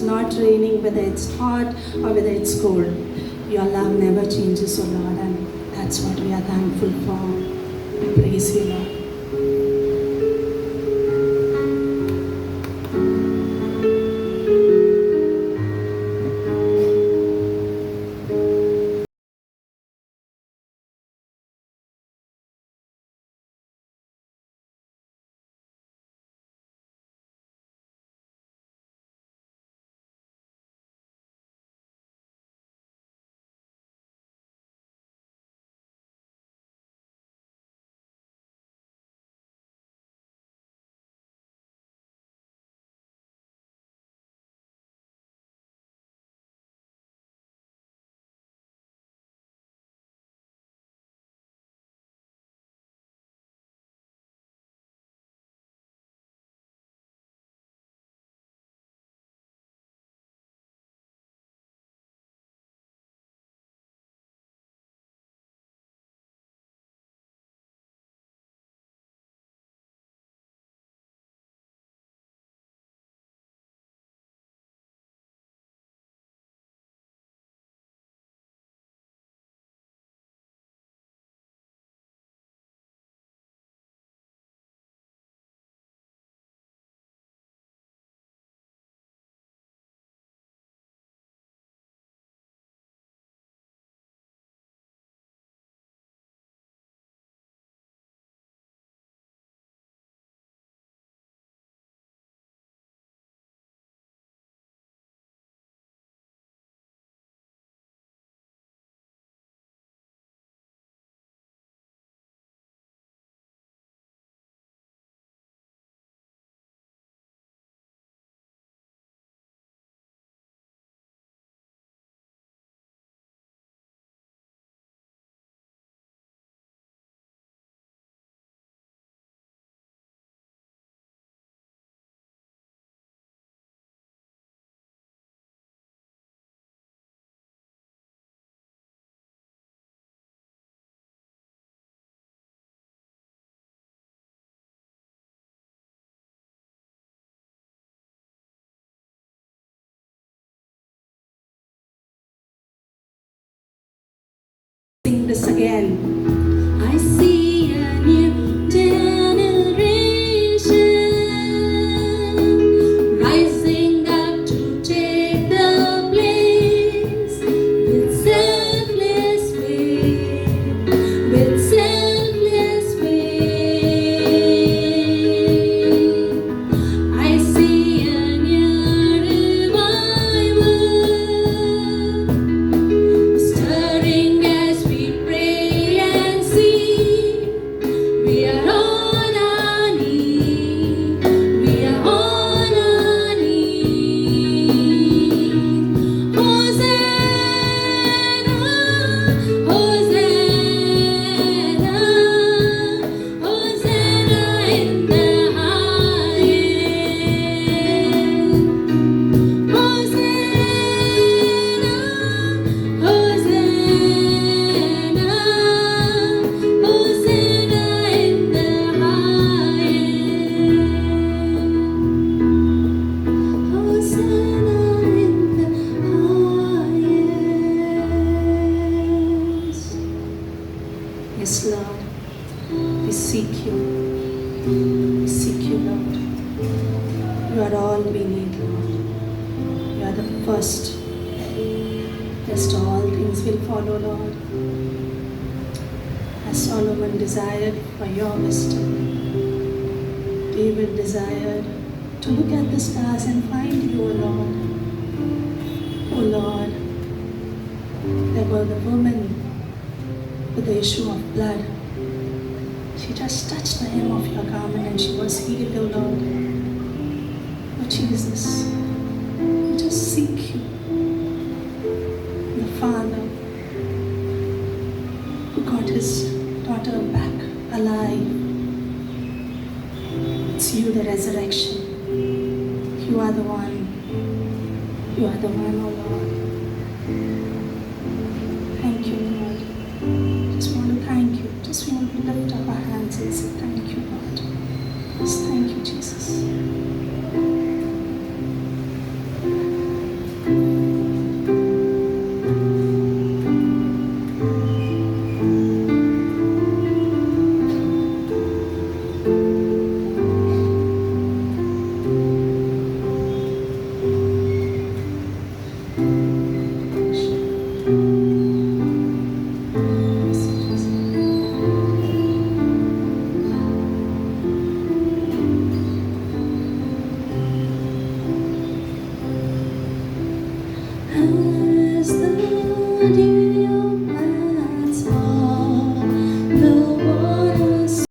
not raining, whether it's hot or whether it's cold. Your love never changes, oh Lord, and that's what we are thankful for. We praise you, Lord. Sing this again. I see a new generation rising up to take the place with selfless faith, with selfless faith. I see a new revival stirring as we pray and see. We are on our knees. We are on our knees. Hosanna, Hosanna, Hosanna in the highest. Hosanna, Hosanna, Hosanna in the highest. Hosanna in the highest. Yes, Lord, we seek you. We seek you, Lord. You are all we need, Lord. You are the first. Rest all things will follow, Lord. As Solomon desired for your wisdom, David desired to look at the stars and find you, O Lord. O Lord, there were the woman with the issue of blood. She just touched the hem of your garment and she was healed, O Lord. Oh Jesus, we just seek you. The Father who got his daughter back alive. It's you, the resurrection. You are the one. You are the one, oh Lord. Thank you, Lord. Just want to thank you. Just want to lift up our hands and say thank you, Lord. Just thank you, Jesus. is the dew that's on the waters.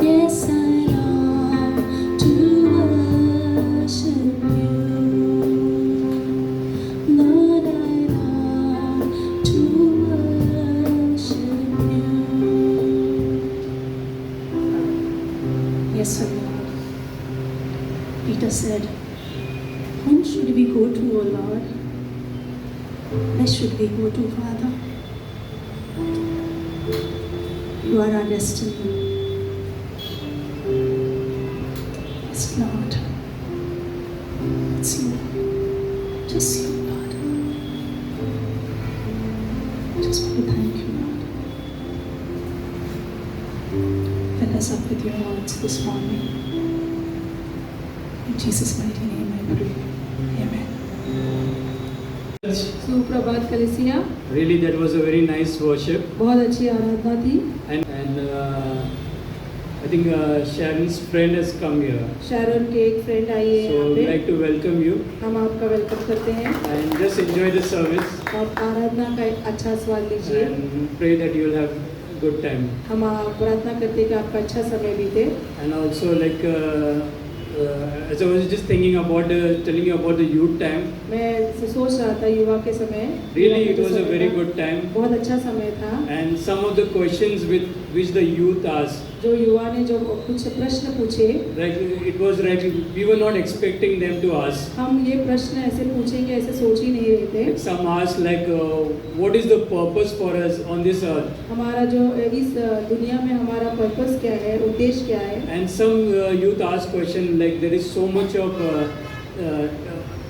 Yes, I long to worship you. Lord, I long to worship you. Yes, Lord. Peter said, whom should we go to, O Lord? Where should we go to, Father? You are our destiny. Yes, Lord. It's you. Just you, Lord. Just want to thank you, Lord. Fill us up with your words this morning. In Jesus' mighty name I pray. Amen. सुप्रभात कलिसिया. Really, that was a very nice worship, बहुत अच्छी आराधना थी. and I think Sharon's friend has come here, Sharon के एक friend I है so यहाँ we'd पे. like to welcome you हम आपका वेलकम करते हैं. and just enjoy the service आप आराधना का एक अच्छा स्वाद लीजिए. and pray that you will have a good time. हम प्रार्थना करते हैं कि आपका अच्छा समय बीते. And also, like as I was just thinking about telling you about the youth time, मैं सोच रहा था युवा के समय, really युवा it के was a समय very था। good time. बहुत अच्छा समय था। And some of the questions with which the youth asked, जो युवा ने जो कुछ प्रश्न पूछे, like it was like we were not expecting them to ask. हम ये प्रश्न ऐसे पूछेंगे ऐसे सोच ही नहीं रहे थे। Like some asked like, what is the purpose for us on this earth? हमारा जो इस दुनिया में हमारा पर्पस क्या है, उद्देश्य क्या है। And some youth asked question like there is so much of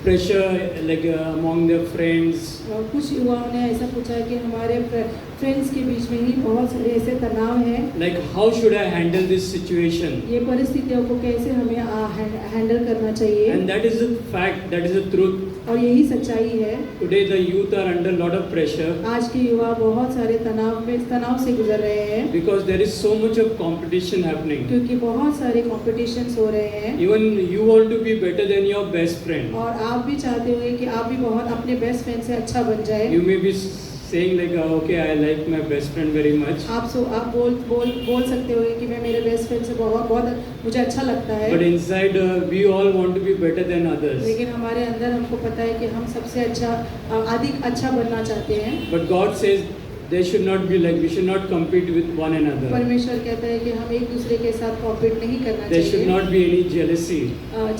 pressure like among their friends. और कुछ युवाओं ने ऐसा पूछा है कि हमारे फ्रेंड्स के बीच में ही बहुत सारे ऐसे तनाव हैं। Like how should I handle this situation? ये परिस्थितियों को कैसे हमें हैंडल करना चाहिए। And that is the fact, that is the truth. और यही सच्चाई है। Today the youth are under lot of pressure आज के युवा बहुत सारे तनाव से गुजर रहे हैं, because there is so much of competition happening. क्योंकि बहुत सारे कॉम्पिटिशन्स हो रहे हैं। Even you want to be better than your best friend. और आप भी चाहते होंगे कि आप भी बहुत अपने बेस्ट फ्रेंड से अच्छा बन जाए। You may be saying like, okay, I like my best friend very much. आप बोल सकते हो कि मैं मेरे बेस्ट फ्रेंड से बहुत मुझे अच्छा लगता है। But inside we all want to be better than others. लेकिन हमारे अंदर हमको पता है कि हम सबसे अधिक अच्छा बनना चाहते हैं। But God says there should not be like, we should not compete with one another. परमेश्वर कहता है कि हम एक दूसरे के साथ कॉम्पीट नहीं करना There should चाहिए। not be any jealousy.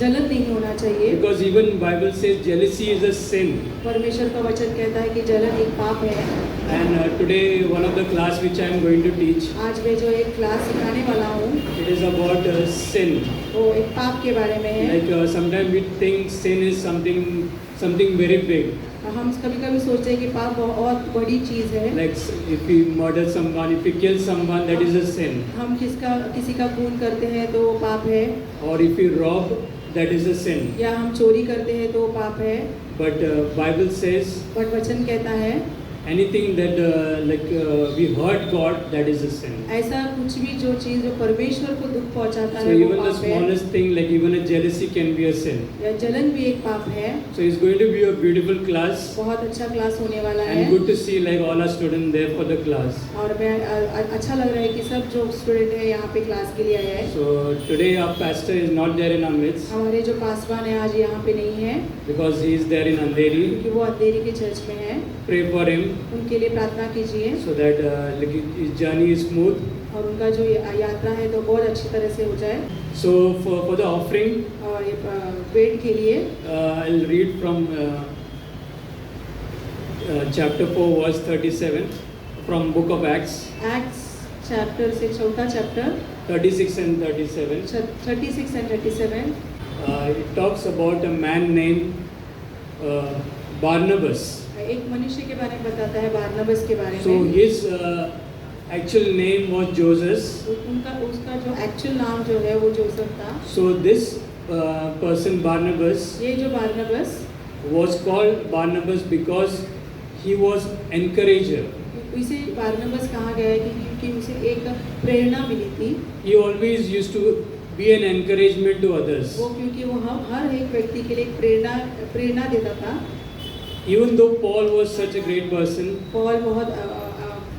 जलन नहीं होना चाहिए। Because even Bible says jealousy is a sin. परमेश्वर का वचन कहता है कि जलन एक पाप है। And today one of the class which I am going to teach, आज मैं जो एक क्लास सिखाने वाला हूँ, it is about sin. वो एक पाप के बारे में है। Like sometimes we think sin is something very big. हम कभी सोचते हैं कि पाप बहुत बड़ी चीज़ है। Like if we murder someone, if we kill someone, that is a sin. हम किसी का खून करते हैं तो वो पाप है। Or if we rob, that is a sin. या हम चोरी करते हैं तो वो पाप है। But Bible says बट वचन कहता है anything that we hurt God, that is a sin. ऐसा कुछ भी जो चीज़ जो परमेश्वर को दुख पहुंचाता So है वो even the पाप है। smallest thing, like even a jealousy can be a sin. या जलन भी एक पाप है। So it's going to be a beautiful class बहुत अच्छा क्लास होने वाला है। and good to see like all our students there for the class. और मैं अच्छा लग रहा है कि सब जो स्टूडेंट है यहाँ पे क्लास के लिए आए हैं। So today our pastor is not there in our midst हमारे जो पासवान है आज यहाँ पे नहीं है, because he is there in Andheri. क्योंकि वो अंधेरी के चर्च में है। Pray for him उनके लिए प्रार्थना कीजिए so that like his journey is smooth. और उनका जो यात्रा है तो बहुत अच्छी तरह से हो जाए। So for the offering, और ये वेट के लिए I'll read from chapter 4 verse 37 from book of Acts. Acts chapter से चौथा chapter 36 and 37. 36 and 37 It talks about a man named Barnabas. एक मनुष्य के बारे में बताता है, बारनबस के बारे So में। his actual name was Joseph. उसका जो एक्चुअल नाम जो है वो जोसेफ था। So this person Barnabas ये जो बारनबस was called Barnabas because he was encourager. इसे बारनबस कहा गया है क्योंकि उसे एक प्रेरणा मिली थी। He always used to be an encouragement to others. वो क्योंकि वो हर एक व्यक्ति के लिए एक प्रेरणा देता था। Even though Paul was such a great person, Paul बहुत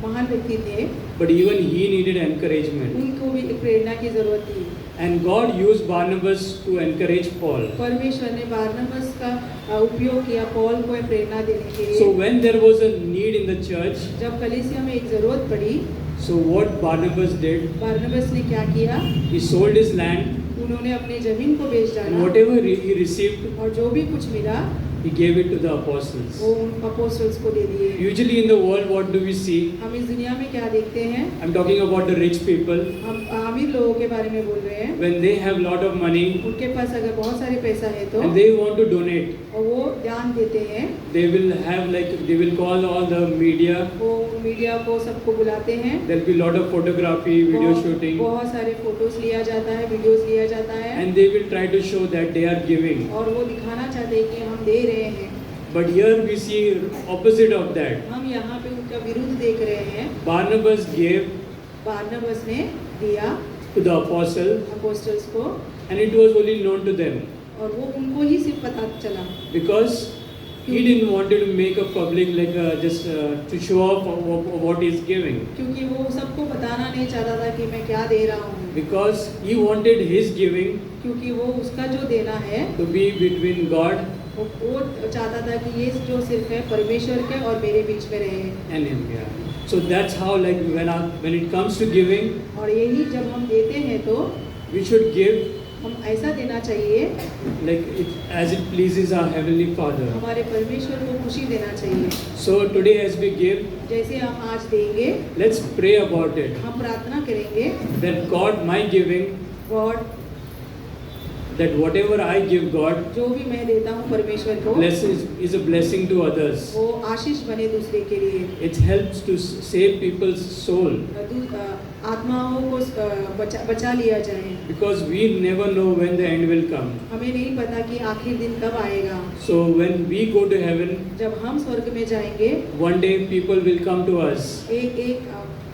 महान व्यक्ति थे, but even he needed encouragement. उनको भी एक प्रेरणा की जरूरत थी। And God used Barnabas to encourage Paul. परमेश्वर ने बारनबस का उपयोग किया पौल को प्रेरणा देने के लिए। So when there was a need in the church, जब कलीसिया में एक जरूरत पड़ी, so what Barnabas did, बारनबस ने क्या किया? he sold his land उन्होंने अपनी जमीन को बेच and डाला whatever he received, और जो भी कुछ मिला he gave it to the apostles. वो उन अपोस्टल्स को दे दिए। Usually in the world, what do we see? हम इस दुनिया में क्या देखते हैं? I'm talking about the rich people. हम अमीर लोगों के बारे में बोल रहे हैं। When they have lot of money उनके पास अगर बहुत सारे पैसा है तो and they want to donate, और वो दान देते हैं, they will call all the media. वो मीडिया को सबको बुलाते हैं। There'll be lot of photography, video shooting, बहुत सारे फोटोज लिया जाता है, वीडियोस लिया जाता है and they will try to show that they are giving. और वो दिखाना चाहते हैं कि हम दे रहे हैं। But here we see opposite of that. हम यहाँ पे उनका विरुद्ध देख रहे हैं। Barnabas gave बारनबस ने दिया to the apostle, अपोस्टल्स को and it was only known to them और वो उनको ही सिर्फ पता चला because He didn't want to make a public like just to show off what he's giving. क्योंकि वो सबको बताना नहीं चाहता था कि मैं क्या दे रहा हूँ, Because he wanted his giving क्योंकि वो उसका जो देना है to be between God वो चाहता था कि ये जो सिर्फ है परमेश्वर के और मेरे बीच में रहे। and him. Yeah. So that's how like when it comes to giving, और यही जब हम देते हैं तो we should give हम ऐसा देना चाहिए like as it pleases our heavenly Father. हमारे परमेश्वर को खुशी देना चाहिए। So today as we give, जैसे हम आज देंगे, let's pray about it. हम प्रार्थना करेंगे That God, my giving, God, that whatever I give God, जो भी मैं देता हूँ परमेश्वर को is a blessing to others. वो आशीष बने दूसरे के लिए, It helps to save people's soul. आत्माओं को बचा लिया जाए, Because we never know when the end will come. हमें नहीं पता कि आखिर दिन कब आएगा। So when we go to heaven, जब हम स्वर्ग में जाएंगे, one day people will come to us एक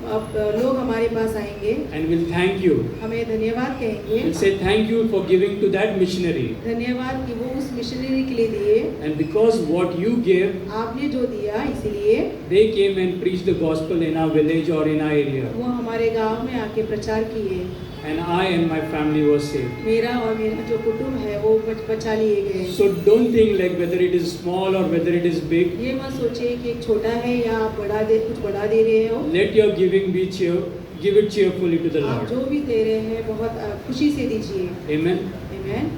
लोग हमारे पास आएंगे, and will thank you. हमें धन्यवाद कहेंगे, Will say thank you for giving to that missionary. धन्यवाद कि वो उस मिशनरी के लिए दिए, And because what you gave, आपने जो दिया इसलिए they came and preached the gospel in our village or in our area. वो हमारे गांव में आके प्रचार किए, And I and my family was saved. मेरा और मेरा जो कुटुंब है वो बचा लिए गए। So don't think like whether it is small or whether it is big. ये मत सोचिए कि एक छोटा है या आप कुछ बड़ा दे रहे हो। Let your giving be give it cheerfully to the आप Lord. जो भी दे रहे हैं बहुत खुशी से दीजिए। Amen. आमीन।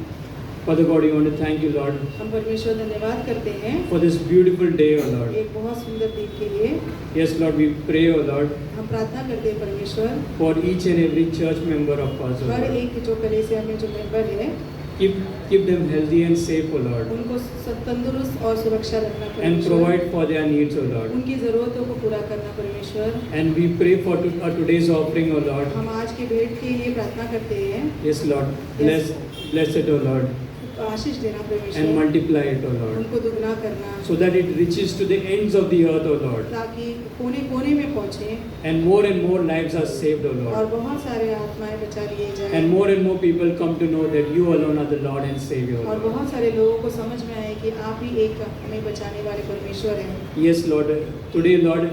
Father God, we want to thank you, Lord, हम परमेश्वर धन्यवाद करते हैं for this beautiful day, O Lord. एक बहुत सुंदर दिन के लिए। Yes, Lord, we pray, O Lord, हम प्रार्थना करते हैं परमेश्वर for each and every church member of us, O her Lord. एक जो कलीसिया में जो मेंबर है Keep them healthy and safe, O Lord, उनको तंदुरुस्त और सुरक्षा रखना and परमेश्वर, provide for their needs, O Lord. उनकी ज़रूरतों को पूरा करना परमेश्वर। And we pray for today's offering, O Lord. हम आज के भेंट के लिए प्रार्थना करते हैं, Yes, Lord, bless it, O Lord, आशीष देना and परमेश्वर, multiply it, O Lord, उनको दुगना करना, so that it reaches to the ends of the earth, O Lord, ताकि कोने कोने में पहुँचे and more lives are saved, O और Lord, बहुत सारे आत्माएं बचा लिए जाए and more people come to know that you alone are the Lord and Savior, O और Lord. बहुत सारे लोगों को समझ में आए कि आप ही एक हमें बचाने वाले परमेश्वर हैं। Yes, Lord, today, Lord,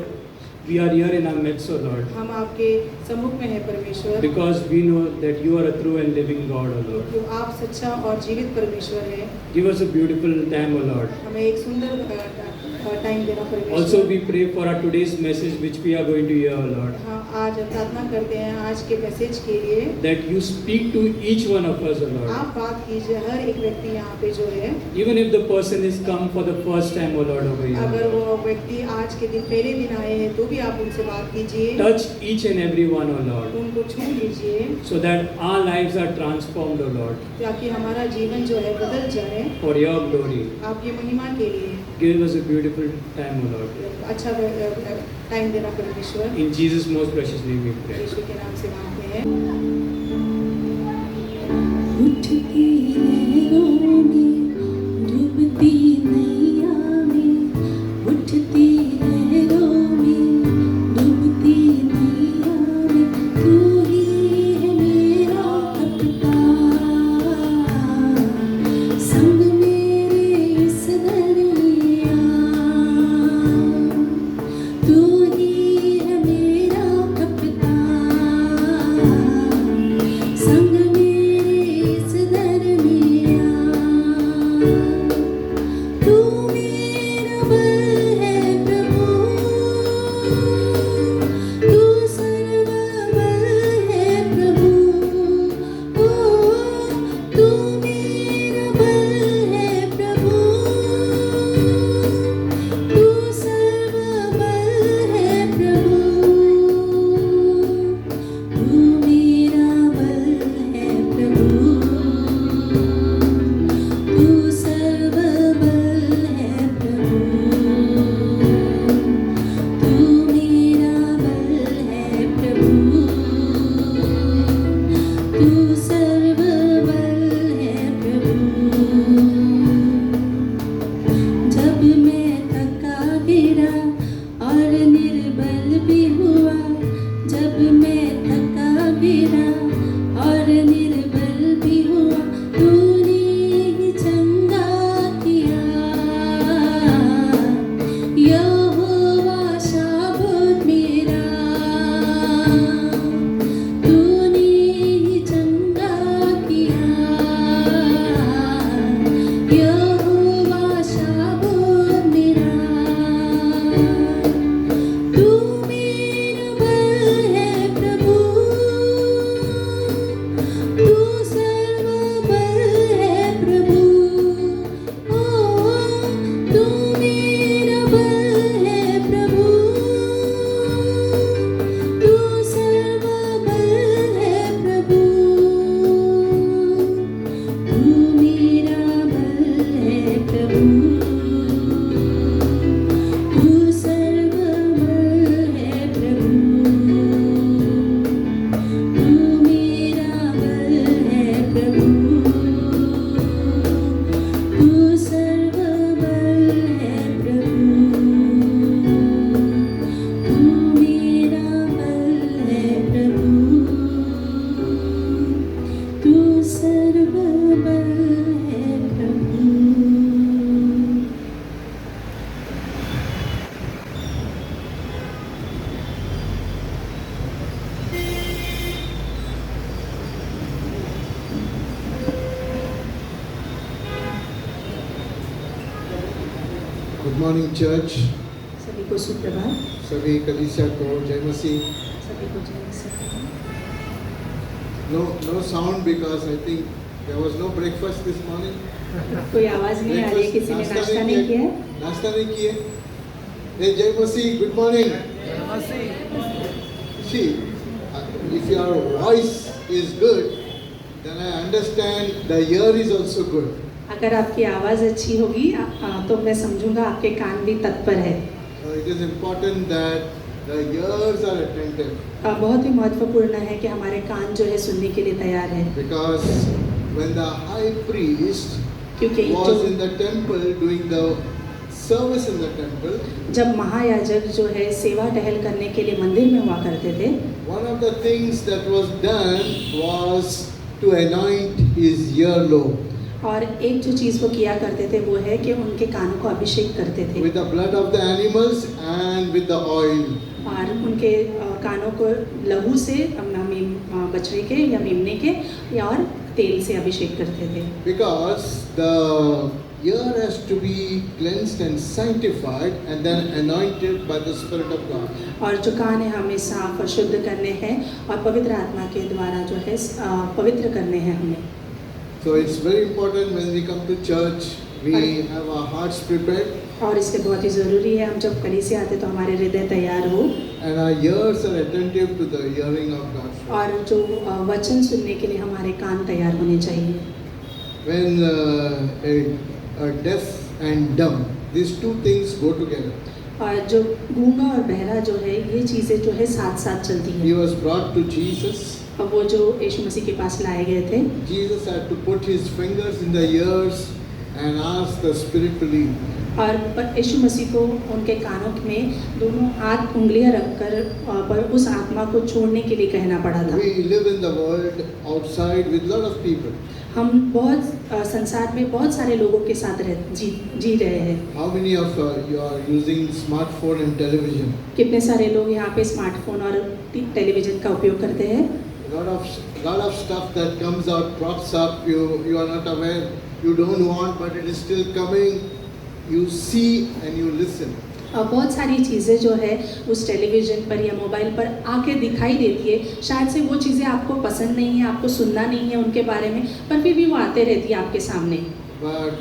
we are here in our midst, O Lord, हम आपके सम्मुख में हैं परमेश्वर, because we know that you are a true and living God, O Lord. क्योंकि आप सच्चा और जीवित परमेश्वर हैं। Give us a beautiful time, O Lord. हमें एक सुंदर टाइम देना परमेश्वर। Also, we pray for our today's message which we are going to hear, O Lord, हाँ, आज प्रार्थना करते हैं आज के मैसेज के लिए, that you speak to each one of us, O Lord. आप बात कीजिए हर एक व्यक्ति यहाँ पे जो है, Even if the person is come for the first time, O Lord, over अगर here, वो व्यक्ति आज के दिन पहले दिन आए हैं तो भी आप उनसे बात कीजिए, touch each and every one, O Lord, उनको छू लीजिए, so that our lives are transformed, O Lord, ताकि हमारा जीवन जो है बदल जाए for your glory. आपकी महिमा के लिए। Give us a beautiful time, O Lord. अच्छा टाइम देना परमेश्वर, In Jesus' most precious name we pray. यीशु के नाम से मांगते हैं। उठती लहरों में डूबती नैया में, उठती लहरों में डूबती नैया में, तू ही है मेरा कप्तान, संग मेरे इस दरिया, तू ही है मेरा कप्तान, संग मेरे इस दरिया, तू मेरा बल है प्रभु, तू सर्वबल है प्रभु, ओ तू मेरा बल है प्रभु, तू सर्वबल है प्रभु, तू मेरा बल है प्रभु, तू सर्वबल है प्रभु, तू मेरा बल है प्रभु, तू सर्वबल है प्रभु। जब मैं थका गिरा और निर्बल भी हुआ, जब मैं थका गिरा और निर्बल भी हुआ, तूने ही चंगा किया, Good morning, church. सभी को सुप्रभात, सभी कलीसिया को जय मसीह. सभी को जय मसीह. No sound because I think there was no breakfast this morning. कोई आवाज नहीं आ रही है, किसी ने नाश्ता नहीं किया है. नाश्ता नहीं किए. Hey, जय मसीह. Good morning. See, if your voice is good, then I understand the ear is also good. अगर आपकी आवाज़ अच्छी होगी तो मैं समझूंगा आपके कान भी तत्पर है. So it is important that the ears are attentive. बहुत ही महत्वपूर्ण है कि हमारे कान जो है सुनने के लिए तैयार है. Because when the high priest क्योंकि was in the temple doing the service in the temple, जब महायाजक जो है सेवा टहल करने के लिए मंदिर में हुआ करते थे, one of the things that was done was to anoint his earlobe और एक जो चीज़ वो किया करते थे वो है कि उनके कानों को अभिषेक करते थे with the blood of the animals and with the oil. और उनके कानों को लहू से बछड़े के या मेमने के या और तेल से अभिषेक करते थे. Because the ear has to be cleansed and sanctified and then anointed by the Spirit of God. और जो कान है हमें साफ और शुद्ध करने हैं और पवित्र आत्मा के द्वारा जो है पवित्र करने हैं हमें. So it's very important when we come to church, we have our hearts prepared. और इसके बहुत ही ज़रूरी है हम जब कलीसिया आते तो हमारे हृदय तैयार हो And our ears are attentive to the hearing of God's word. और जो वचन सुनने के लिए हमारे कान तैयार होने चाहिए. When a deaf and dumb, these two things go together. और जो गूंगा और बहरा जो है ये चीज़ें जो है साथ साथ चलती He हैं. was brought to Jesus. अब वो जो यीशु मसीह के पास लाए गए थे, Jesus had to put his fingers in the ears and ask the Spirit to lead. और यीशु मसीह को उनके कानों में दोनों हाथ उंगलियां रखकर पर उस आत्मा को छोड़ने के लिए कहना पड़ा था. We live in the world outside with lot of people. हम बहुत संसार में बहुत सारे लोगों के साथ जी रहे हैं. How many of you are using smartphone and television? कितने सारे लोग यहाँ पे स्मार्टफोन और टेलीविज़न का उपयोग करते हैं. Lot of stuff that comes out props up. You are not aware. You don't want, but it is still coming. You see and you listen. बहुत सारी चीज़ें जो है उस टेलीविज़न पर या मोबाइल पर आके दिखाई देती है. शायद से वो चीज़ें आपको पसंद नहीं है, आपको सुनना नहीं है उनके बारे में, पर फिर भी वो आते रहती है आपके सामने. But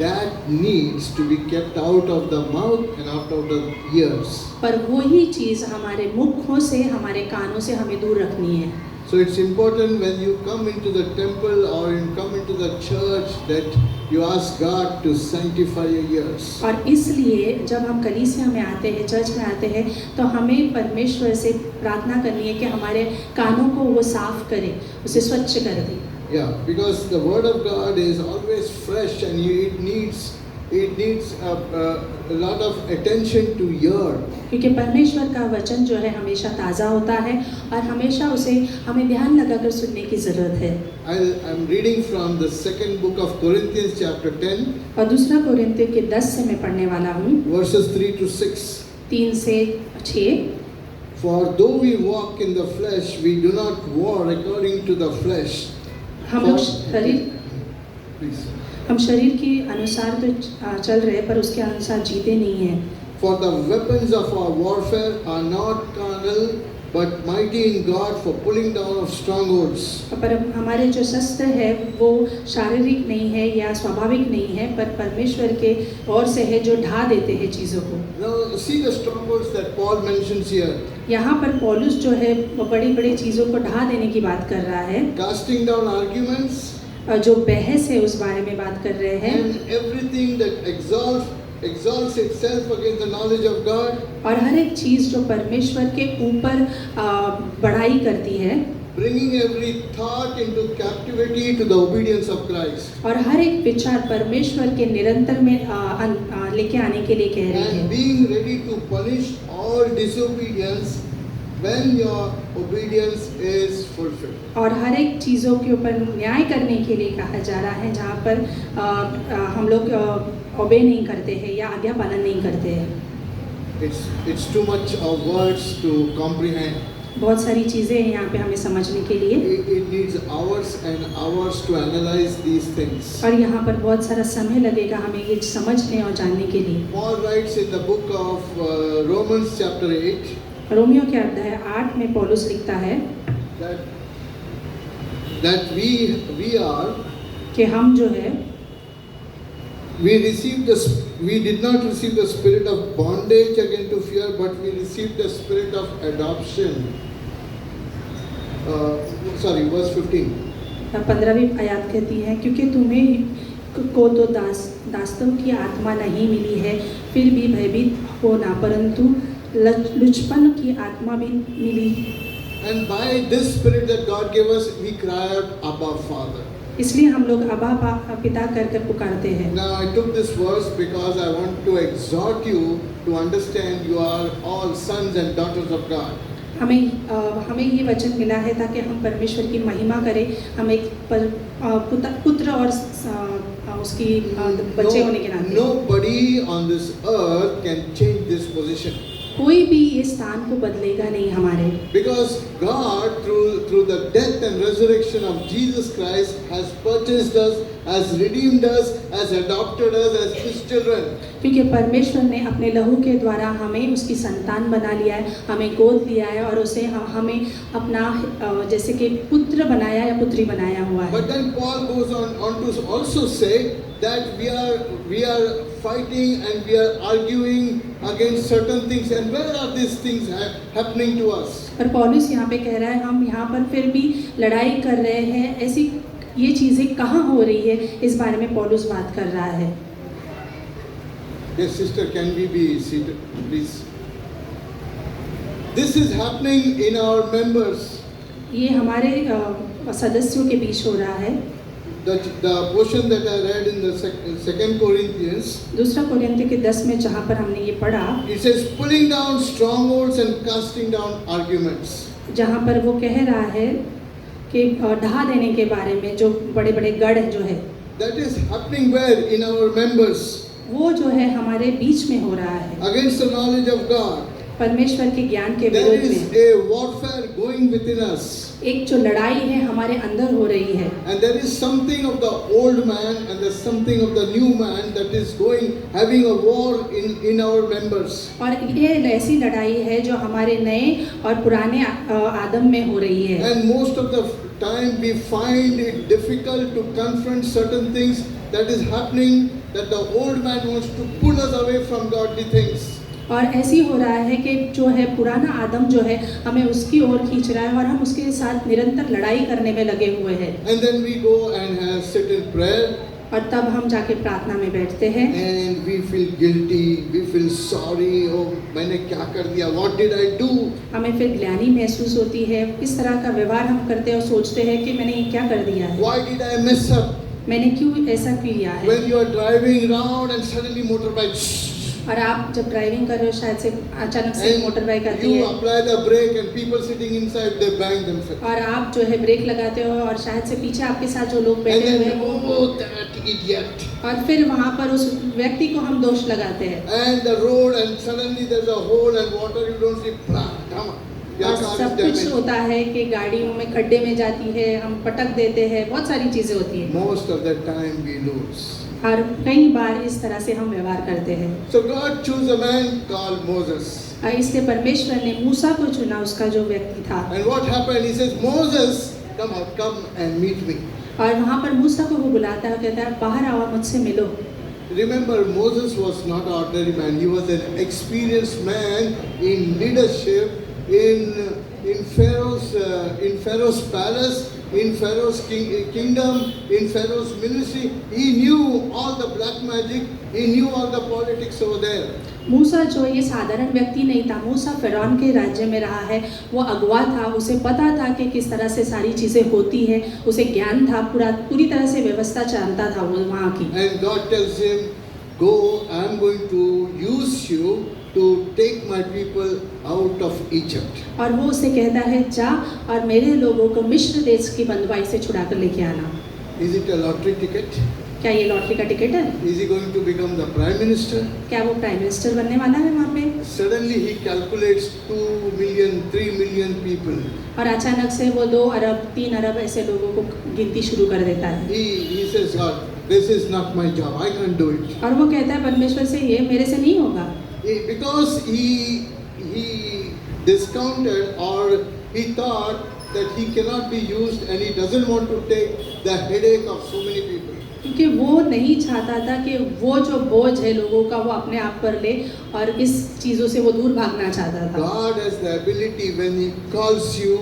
that needs to be kept out of the mouth and out of the ears. पर वही चीज़ हमारे मुखों से हमारे कानों से हमें दूर रखनी है. So it's important when you come into the temple or you come into the church that you ask God to sanctify your ears. और इसलिए जब हम कलीसिया में आते हैं, चर्च में आते हैं, तो हमें परमेश्वर से प्रार्थना करनी है कि हमारे कानों को वो साफ करे, उसे स्वच्छ कर दे. Yeah, because the word of God is always fresh and it needs a lot of attention to hear. क्योंकि परमेश्वर का वचन जो है हमेशा ताज़ा होता है और हमेशा उसे हमें ध्यान लगाकर सुनने की ज़रूरत है. I'm reading from the second book of Corinthians chapter 10. और दूसरा कोरिन्थियों के 10 से मैं पढ़ने वाला हूँ. Verses 3 to 6. 3 से 6. For though we walk in the flesh, we do not war according to the flesh. हम शरीर के अनुसार तो चल रहे पर उसके अनुसार जीते नहीं हैं. For the weapons of our warfare are not carnal, but mighty in God for pulling down of strongholds. पर हमारे जो शस्त्र है वो शारीरिक नहीं है या स्वाभाविक नहीं है, पर परमेश्वर के ओर से है जो ढा देते हैं चीज़ों को. Now see the strongholds that Paul mentions here. यहाँ पर पौलुस जो है वो बड़ी-बड़ी चीज़ों को ढा देने की बात कर रहा है. Casting down arguments. जो बहस है उस बारे में बात कर रहे हैं. And everything that exalts itself against the knowledge of God. और हर एक चीज़ जो परमेश्वर के ऊपर बढ़ाई करती है. Bringing every thought into captivity to the obedience of Christ. और हर एक विचार परमेश्वर के निरंतर में लेके आने के लिए कह रही है. And being ready to punish all disobedience when your obedience is fulfilled. और हर एक चीज़ों के ऊपर न्याय करने के लिए कहा जा रहा है जहाँ पर हम लोग ओबे नहीं करते हैं या आज्ञा पालन नहीं करते हैं. It's too much of words to comprehend. बहुत सारी चीज़ें हैं यहाँ पे हमें समझने के लिए. It needs our hours and hours to analyze these things. और यहाँ पर बहुत सारा समय लगेगा हमें ये समझने और जानने के लिए। Paul writes in the book of Romans chapter 8 Romeo के अध्याय 8 में पौलुस लिखता है that we are कि हम जो है we did not receive the spirit of bondage again to fear, but we received the spirit of adoption. Verse 15. 15वीं आयत कहती है, क्योंकि तुम्हें को तो दासत्व की आत्मा नहीं मिली है, फिर भी भयभीत हो ना, परंतु लुचपन की आत्मा भी मिली। And by this spirit that God gave us, we cry out, Abba, Father. इसलिए हम लोग अब्बा पिता करके पुकारते हैं। Now I took this verse because I want to exhort you to understand you are all sons and daughters of God. हमें ये वचन मिला है ताकि हम परमेश्वर की महिमा करें, हम एक पुत्र और उसकी बच्चे होने के नाते। Nobody on this earth can change this position. कोई भी ये स्थान को बदलेगा नहीं हमारे। Because God through the death and resurrection of Jesus Christ has purchased us, has redeemed us, has adopted us as His children. क्योंकि परमेश्वर ने अपने लहू के द्वारा हमें उसकी संतान बना लिया है, हमें गोद लिया है और उसे हमें अपना जैसे कि पुत्र बनाया या पुत्री बनाया हुआ है। But then Paul goes on to also say that we are fighting and we are arguing against certain things, and where are these things happening to us? पर पौलुस यहाँ पे कह रहा है हम यहाँ पर फिर भी लड़ाई कर रहे हैं, ऐसी ये चीज़ें कहाँ हो रही है, इस बारे में पौलुस बात कर रहा है। Yes, sister, can we be seated, please? This is happening in our members. ये हमारे सदस्यों के बीच हो रहा है। The portion that I read in the second Corinthians, दूसरा कोरिन्थियों के 10 में जहाँ पर हमने ये पढ़ा, it says pulling down strongholds and casting down arguments. जहाँ पर वो कह रहा है कि ढहा देने के बारे में जो बड़े बड़े गढ़ जो है, That is happening where? In our members. वो जो है हमारे बीच में हो रहा है, Against the knowledge of God. परमेश्वर के ज्ञान के There विरोध is में a warfare going within us. एक जो लड़ाई है हमारे अंदर हो रही है। And there is something of the old man and there's something of the new man that is having a war in our members. और ये ऐसी लड़ाई है जो हमारे नए और पुराने आदम में हो रही है। And most of the time we find it difficult to confront certain things that is happening, that the old man wants to pull us away from godly things. और ऐसी हो रहा है कि जो है पुराना आदम जो है हमें उसकी ओर खींच रहा है और हम उसके साथ निरंतर लड़ाई करने में लगे हुए हैं। And then we go and sit in prayer. और तब हम जाके प्रार्थना में बैठते हैं। And we feel guilty, we feel sorry. Oh, मैंने क्या कर दिया? What did I do? हमें फिर ग्लानि महसूस होती है, इस तरह का व्यवहार हम करते हैं और सोचते हैं कि मैंने ये क्या कर दिया है। Why did I mess up? मैंने क्यों ऐसा किया है। When you are driving around and suddenly motorbike. और आप जब ड्राइविंग कर रहे हो शायद से अचानक से मोटर बाइक आती है। You apply the brake and people sitting inside they bang themselves. और आप जो है ब्रेक लगाते हो और शायद से पीछे आपके साथ जो लोग बैठे हुए हैं oh that idiot. और फिर वहाँ पर उस व्यक्ति को हम दोष लगाते हैं। And the road and suddenly there's a hole and water you don't see. Come on. और सब कुछ होता है कि गाड़ियों में खड्डे में जाती है, हम पटक देते हैं, बहुत सारी चीजें होती है। Most of the time we lose. और कई बार इस तरह से हम व्यवहार करते हैं। So God chose a man called Moses. इसलिए परमेश्वर ने मूसा को चुना, उसका जो व्यक्ति था। And what happened? He says, Moses, come out, come and meet me. और वहाँ पर मूसा को वो बुलाता है, कहता है बाहर आओ मुझसे मिलो। Remember, Moses was not an ordinary man. He was an experienced man in leadership, in Pharaoh's palace, in Pharaoh's kingdom, in Pharaoh's ministry. He knew all the black magic. He knew all the politics over there. मूसा जो ये साधारण व्यक्ति नहीं था, मूसा फिरौन के राज्य में रहा है, वो अगवा था, उसे पता था कि किस तरह से सारी चीज़ें होती है, उसे ज्ञान था, पूरी तरह से व्यवस्था जानता था वो वहाँ की। And God tells him, go, I am going to use you to take my people out of Egypt. और वो उसे कहता है जा और मेरे लोगों को मिस्र देश की बंधुआई से छुड़ा कर लेके आना। Is it a lottery ticket? क्या ये लॉटरी का टिकट है? Is he going to become the prime minister? क्या वो प्राइम मिनिस्टर बनने वाला है वहाँ पे? Suddenly he calculates 2 million, 3 million people. और अचानक से वो 2 अरब 3 अरब ऐसे लोगों को गिनती शुरू कर देता है। He says, God, this is not my job. I can't do it. और वो कहता है परमेश्वर से ये मेरे से नहीं होगा। Because he discounted, or he thought that he cannot be used, and he doesn't want to take the headache of so many people. क्योंकि वो नहीं चाहता था कि वो जो बोझ है लोगों का वो अपने आप पर ले, और इस चीज़ों से वो दूर भागना चाहता था। God has the ability, when he calls you,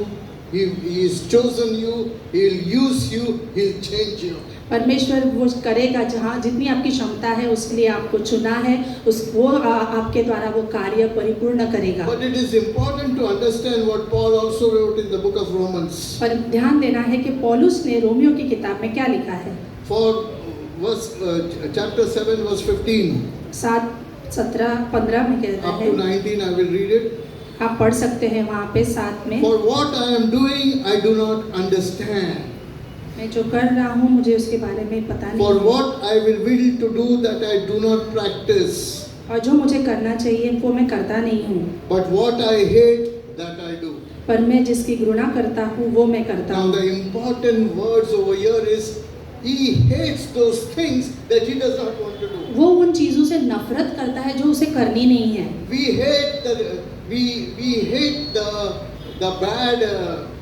he has chosen you, he'll use you, he'll change you. परमेश्वर वो करेगा जहाँ जितनी आपकी क्षमता है उसके लिए आपको चुना है, वो आपके द्वारा वो कार्य परिपूर्ण करेगा। But it is important to understand what Paul also wrote in the book of Romans. पर ध्यान देना है कि पौलुस ने रोमियो की किताब में क्या लिखा है। For chapter 7 verse 15 7, 17, 15 में कहता up है, to 19, I will read it. आप पढ़ सकते हैं वहाँ पे 7 में। For what I am doing, I do not understand. मैं जो कर रहा हूँ मुझे उसके बारे में पता For नहीं, what I will to do, that I do not practice. और जो मुझे करना चाहिए वो मैं करता नहीं हूँ, But what I hate, that I do. पर मैं जिसकी घृणा करता हूँ वो मैं करता Now हूँ। the important words over here is, he hates those things that he does not want to do. वो उन चीज़ों से नफरत करता है जो उसे करनी नहीं है। We hate the bad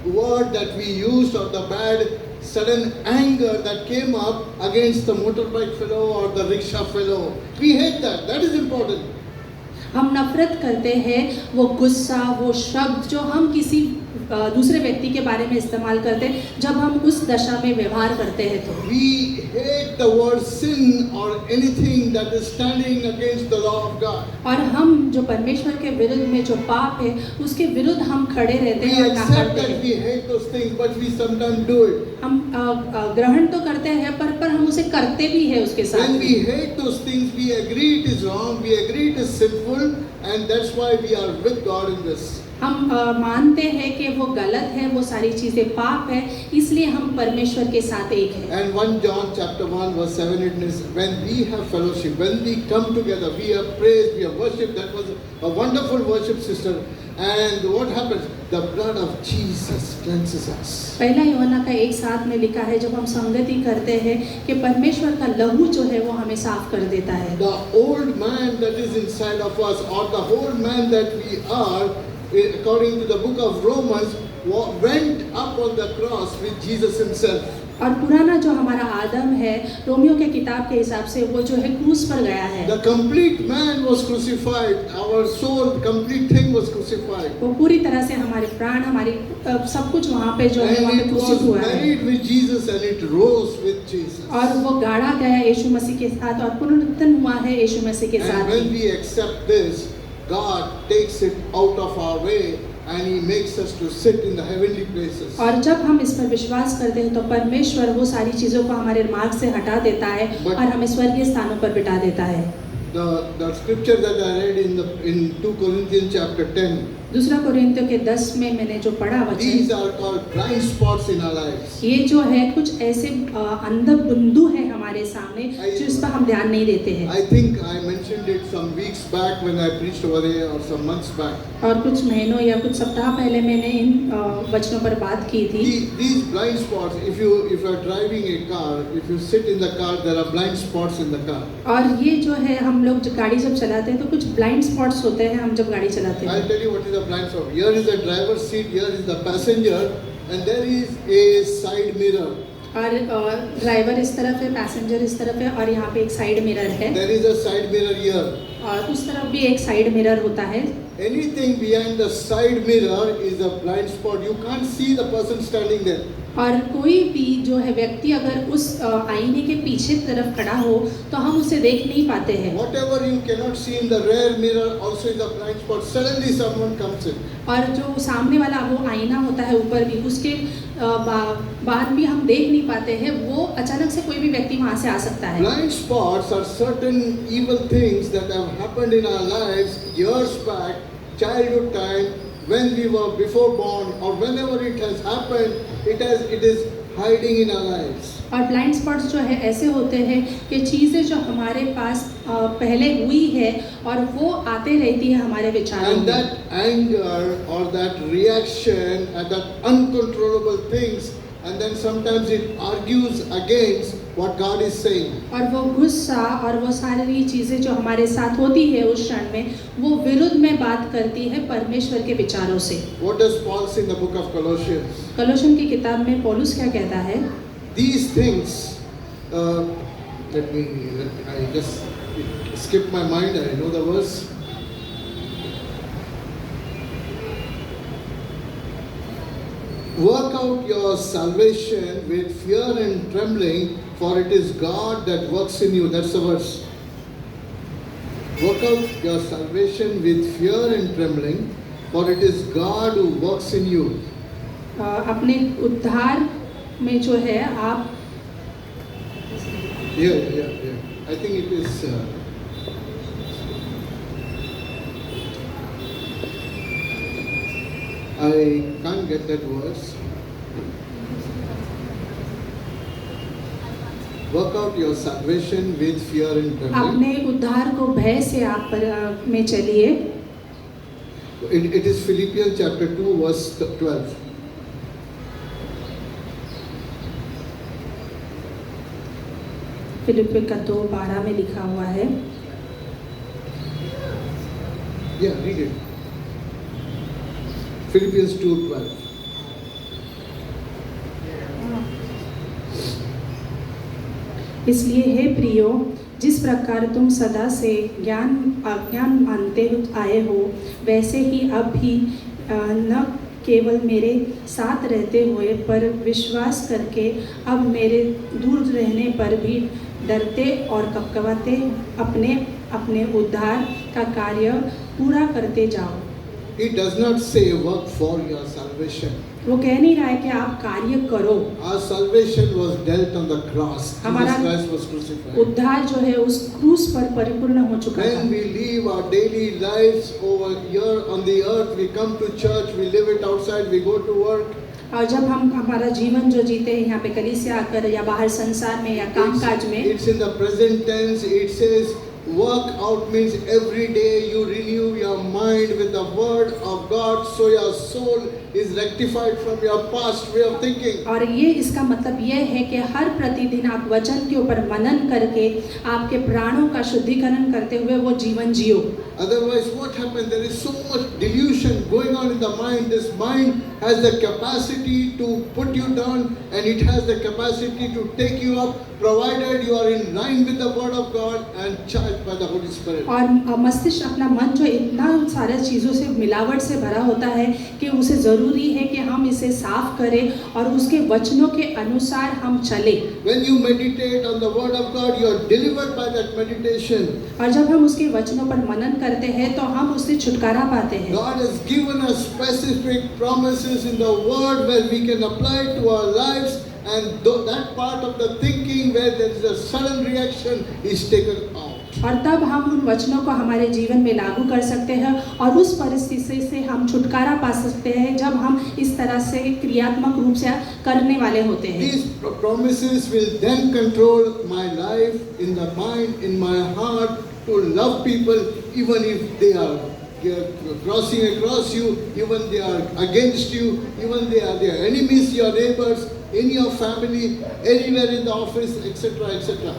word that we used, or the bad sudden anger that came up against the motorbike fellow or the rickshaw fellow. We hate that. That is important. हम नफरत करते हैं वो गुस्सा, वो शब्द जो हम किसी दूसरे व्यक्ति के बारे में इस्तेमाल करते हैं जब हम उस दशा में व्यवहार करते हैं। तो We hate the word sin or anything that is standing against the law of God. और हम जो परमेश्वर के विरुद्ध में जो पाप है उसके विरुद्ध हम खड़े रहते We हैं और accept नकारते that हैं। we hate those things, but we sometimes do it. हम ग्रहण तो करते हैं पर हम उसे करते भी है उसके साथ। When we hate those things, we agree it is wrong, we agree it is sinful, and that's why we are with God in this. हम मानते हैं कि वो गलत है, वो सारी चीज़ें पाप है, इसलिए हम परमेश्वर के साथ एक है। And 1 John chapter 1 verse 7, it is, when we have fellowship, when we come together, we have praise, we have worship. That was a wonderful worship, sister. And what happens? The blood of Jesus cleanses us. पहला यूहन्ना का 1:7 में लिखा है, जब हम संगति करते हैं कि परमेश्वर का लहू जो है वो हमें साफ कर देता है। The old man that is inside of us, or the whole man that we are, according to the book of Romans, went up on the cross with Jesus himself. और पुराना जो हमारा आदम है रोमियो के किताब के हिसाब से वो जो है क्रूस पर गया है। The complete man was crucified. Our soul, complete thing was crucified. वो पूरी तरह से हमारे प्राण, हमारी सब कुछ वहाँ पे जो है वहाँ And पे it was क्रूसित हुआ है। buried with Jesus, and it rose with Jesus. और वो गाड़ा गया यीशु मसीह के साथ और पुनरुत्थान हुआ है यीशु मसीह के And साथ। when we accept this, God takes it out of our way, and He makes us to sit in the heavenly places. और जब हम इस पर विश्वास करते हैं तो परमेश्वर वो सारी चीज़ों को हमारे मार्ग से हटा देता है But- और हमें स्वर्गीय स्थानों पर बिठा देता है। The scripture that I read in 2 Corinthians chapter 10, दूसरा कोरिन्थियों के 10 में मैंने जो पढ़ा these वचन, are called blind spots in our lives. ये जो है कुछ ऐसे अंध बिंदु है हमारे सामने जो इस पर हम ध्यान नहीं देते हैं। I think I mentioned it some weeks back when I preached over here, or some months back. और कुछ महीनों या कुछ सप्ताह पहले मैंने इन वचनों पर बात की थी। These blind spots, if you are driving a car, if you sit in the car, there are blind spots in the car. और ये जो है हम लोग गाड़ी जब चलाते हैं तो कुछ ब्लाइंड स्पॉट्स होते हैं हम जब गाड़ी चलाते I'll हैं। tell you what is a blind spot. Here is the driver's seat, here is the passenger, and there is a side mirror. और ड्राइवर इस तरफ है, पैसेंजर इस तरफ है और यहाँ पे एक साइड मिरर है There is a side mirror here. और उस तरफ भी एक साइड मिरर होता है। Anything behind the side mirror is a blind spot. You can't see the person standing there. और कोई भी जो है व्यक्ति अगर उस आईने के पीछे तरफ खड़ा हो तो हम उसे देख नहीं पाते हैं। Whatever you cannot see in the rear mirror also is a blind spot. Suddenly someone comes in. और जो सामने वाला वो आईना होता है ऊपर भी, उसके बाद भी हम देख नहीं पाते हैं, वो अचानक से कोई भी व्यक्ति वहाँ से आ सकता है। Blind spots are certain evil things that have happened in our lives years back, childhood time, when we were before born, or whenever it has happened, it is hiding in our lives. और blind spots जो है ऐसे होते हैं कि चीज़ें जो हमारे पास पहले हुई है और वो आते रहती है हमारे विचारों And में। that anger or that reaction and that uncontrollable things, and then sometimes it argues against what God is saying. और वो गुस्सा और वो सारी चीज़ें जो हमारे साथ होती है उस क्षण में, वो विरुद्ध में बात करती है परमेश्वर के विचारों से। What does Paul say in the book of Colossians? कलोशन की किताब में पौलुस क्या कहता है? These things, I just skip my mind, I know the verse. Work out your salvation with fear and trembling, for it is God that works in you. That's the verse. Work out your salvation with fear and trembling, for it is God who works in you. अपने उद्धार में जो है आप Yeah. I think it is. I can't get that verse. Work out your salvation with fear and trembling. अपने उद्धार को भय से आप में चलिए। It is Philippians chapter 2 verse 12. फिलिप्पी का 2:12 में लिखा हुआ है। Yeah, read it. Philippians 2:12. इसलिए हे प्रियो, जिस प्रकार तुम सदा से अज्ञान मानते आए हो, वैसे ही अब भी न केवल मेरे साथ रहते हुए पर विश्वास करके अब मेरे दूर रहने पर भी डरते और कपकपाते अपने उद्धार का कार्य पूरा करते जाओ। He does not say work for your salvation. वो कह नहीं रहा है कि आप कार्य करो। Our salvation was dealt on the cross. Jesus हमारा Christ was crucified. उद्धार जो है उस क्रूस पर परिपूर्ण हो चुका When था। we live our daily lives over here on the earth, we come to church, we live it outside, we go to work. और जब हम हमारा जीवन जो जीते हैं यहाँ पे कलीसिया आकर या बाहर संसार में या कामकाज में, It's in the present tense. It says work out means every day you renew your mind with the word of God, so your soul is rectified from your past way of thinking. और ये इसका मतलब ये है कि हर प्रतिदिन आप वचन के ऊपर मनन करके आपके प्राणों का शुद्धिकरण करते हुए वो जीवन जियो। Otherwise, what happens? There is so much delusion going on in the mind. This mind has the capacity to put you down, and it has the capacity to take you up, provided you are in line with the word of God and charged by the Holy Spirit. और मस्तिष्क अपना मन जो इतना सारे चीज़ों से मिलावट से भरा होता है कि उसे ज़रूरी है कि हम इसे साफ करें और उसके वचनों के अनुसार हम चले। When you meditate on the word of God, you are delivered by that meditation. और जब हम उसके वचनों पर मनन करते हैं तो हम उससे छुटकारा पाते हैं। God has given us specific promises in the word where we can apply it to our lives, and that part of the thinking where there is a sudden reaction is taken out. और तब हम उन वचनों को हमारे जीवन में लागू कर सकते हैं और उस परिस्थिति से हम छुटकारा पा सकते हैं जब हम इस तरह से क्रियात्मक रूप से करने वाले होते हैं। These promises will then control my life in the mind, in my heart, to love people even if they are crossing across you, even they are against you, even they are their enemies, your neighbors, in your family, anywhere in the office, etc., etc.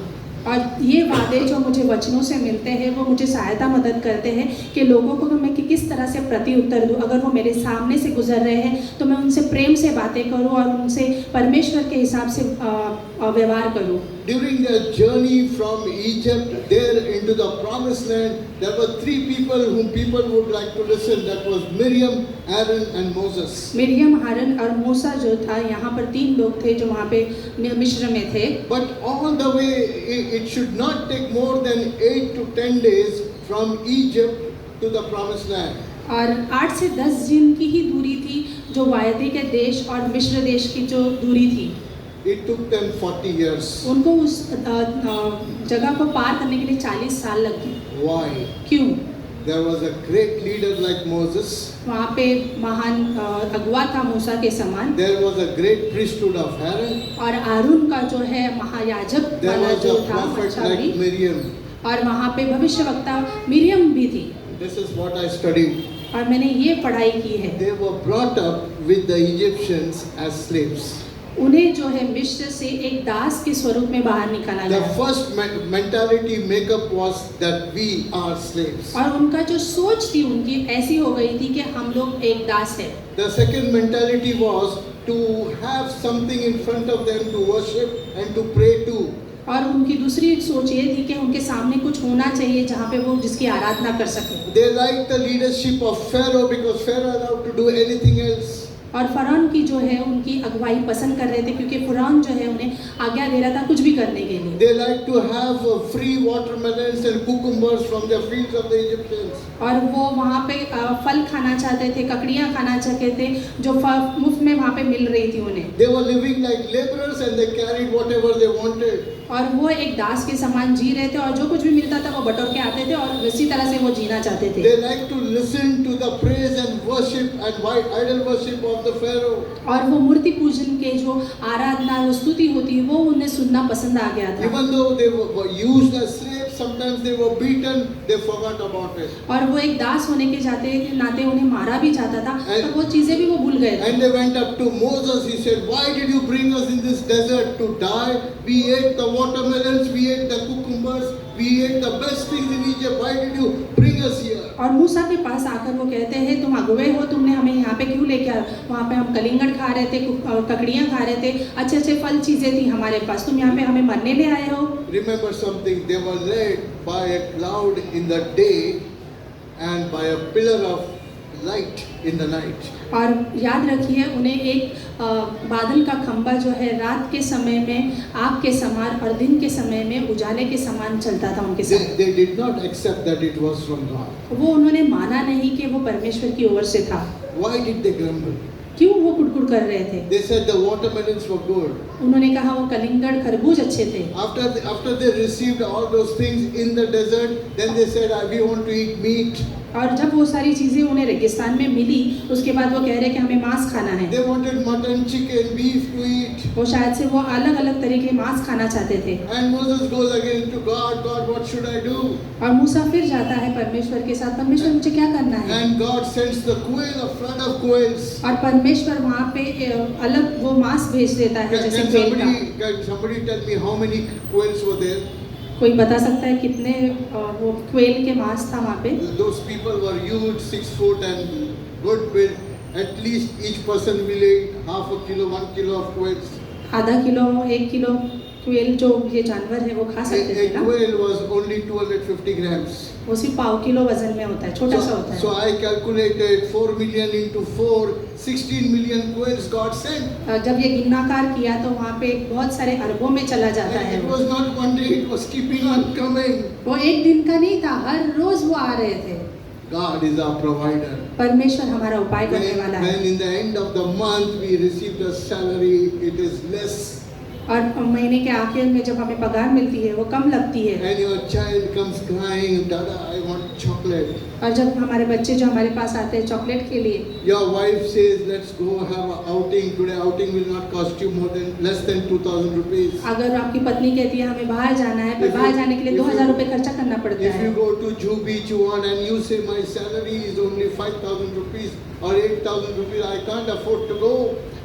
और ये वादे जो मुझे वचनों से मिलते हैं वो मुझे सहायता मदद करते हैं कि लोगों को मैं किस तरह से प्रति उत्तर दूँ। अगर वो मेरे सामने से गुजर रहे हैं तो मैं उनसे प्रेम से बातें करूँ और उनसे परमेश्वर के हिसाब से व्यवहार करूँ। During their journey from Egypt there into the promised land, there were three people whom people would like to listen. That was Miriam, Aaron and Moses. Miriam, हारून और मूसा जो था, यहाँ पर तीन लोग थे जो वहाँ पे मिस्र में थे। But all the way, it should not take more than 8 to 10 days from Egypt to the promised land. और 8 से 10 दिन की ही दूरी थी जो वायदे के देश और मिस्र देश की जो दूरी थी। It took them 40 years. उनको उस जगह को पार करने के लिए 40 साल लग गए। Why? क्यों? there was a great leader like Moses. वहाँ पे महान अगुवा था मूसा के समान, There was a great priesthood of Aaron. और आरून का जो है महायाजक There वाला was जो a था prophet छावनी, like Miriam. और वहाँ पे भविष्यवक्ता मिरियम भी थी। This is what I studied. और मैंने ये पढ़ाई की है। They were brought up with the Egyptians as slaves. उन्हें जो है मिस्र से एक दास के स्वरूप में बाहर निकाला The गया, first mentality makeup was that we are slaves. और उनका जो सोच थी उनकी ऐसी हो गई थी कि हम लोग एक दास है। The second mentality was to have something in front of them to worship and to pray to. और उनकी दूसरी सोच ये थी कि उनके सामने कुछ होना चाहिए जहाँ पे वो जिसकी आराधना कर सके। They liked the leadership of Pharaoh because Pharaoh allowed to do anything else. और फरौन की जो है उनकी अगुवाई पसंद कर रहे थे, क्योंकि फरौन जो है उन्हें आज्ञा दे रहा था कुछ भी करने के लिए। They liked to have free watermelons and cucumbers from the fields of the Egyptians. और वो वहाँ पे फल खाना चाहते थे, ककड़ियाँ खाना चाहते थे जो मुफ्त में वहाँ पे मिल रही थी उन्हें। They were living like laborers and they carried whatever they wanted. और वो एक दास के समान जी रहे थे, और जो कुछ भी मिलता था वो बटोर के आते थे, और इसी तरह से वो जीना चाहते थे। They liked to listen to the praise and worship and idol worship of the Pharaoh. और वो मूर्ति पूजन के जो आराधना वो स्तुति होती है वो उन्हें सुनना पसंद आ गया था। Even though they were used as slaves, sometimes they were beaten, they forgot about it. और वो एक दास होने के नाते उन्हें मारा भी जाता था, पर वो चीजें भी वो भूल गए थे। And they went up to Moses. He said, "Why did you bring us in this desert to die? We ate the watermelons, we ate the cucumbers, we ate the best things in Egypt. Why did you bring us here?" और मूसा के पास आकर वो कहते हैं, तुम अगुवे हो, तुमने हमें यहाँ पे क्यों लेके आए? वहाँ पे हम कलिंगड़ खा रहे थे, ककड़ियाँ खा रहे थे, अच्छे अच्छे फल चीजें थी हमारे पास, तुम यहाँ पे हमें मरने ले आए हो? Remember something, they were led by a cloud in the day and by a pillar of light in the night. और याद रखिए उन्हें एक बादल का खंबा जो है रात के समय में आग के समान और दिन के समय में उजाले के समान चलता था उनके साथ। They did not accept that it was from God. वो उन्होंने माना नहीं कि वो परमेश्वर की ओर से था। Why did they grumble? क्यों वो कुड़कुड़ कर रहे थे? They said the watermelons were good. उन्होंने कहा वो कलिंगड़ खरबूज अच्छे थे। After they received all those things in the desert, then they said, "We want to eat meat." और जब वो सारी चीजें उन्हें रेगिस्तान में मिली, उसके बाद वो कह रहे कि हमें मांस खाना है। They wanted mutton, chicken, beef to eat. वो शायद से वो अलग अलग तरह के मांस खाना चाहते थे। And Moses goes again to God. God, what should I do? और मूसा फिर जाता है परमेश्वर के साथ, परमेश्वर मुझे क्या करना है? And God sends the quail, a flood of quails. और परमेश्वर वहाँ पे अलग वो मांस भेज देता है जैसे क्वेल का। Can somebody tell me how many quails were there? कोई बता सकता है कितने वो क्वेल के मांस था वहाँ पे? Those people were huge, 6 foot and good built. At least each person will eat half a kilo, 1 kilo of quails. आधा किलो 1 किलो क्वेल जो ये जानवर है वो खा सकते थे A ना? quail was only 250 grams. वो सिर्फ पाव किलो वजन में होता है, छोटा सा होता So है। I calculated 4 million into 4, 16 million quails God sent. जब ये गिन्नाकार किया तो वहाँ पे बहुत सारे अरबों में चला जाता And है it वो। was not one day, it was keeping on coming. वो एक दिन का नहीं था, हर रोज वो आ रहे थे। God is our provider. परमेश्वर हमारा उपाय करने वाला है। When in the end of the month we received a salary, it is less. और महीने के आखिर में जब हमें पगार मिलती है वो कम लगती है। And your child comes crying, "Dada, I want chocolate." और जब हमारे बच्चे जो हमारे पास आते हैं चॉकलेट के लिए, Your wife says, "Let's go have an outing. Today outing will not cost you less than 2,000 rupees." अगर आपकी पत्नी कहती है हमें बाहर जाना है, पर बाहर जाने के लिए 2,000 रुपये खर्चा करना पड़ता If you है। go to Juhu Beach one and you say my salary is only 5,000 rupees or 8,000 rupees, I can't afford to go.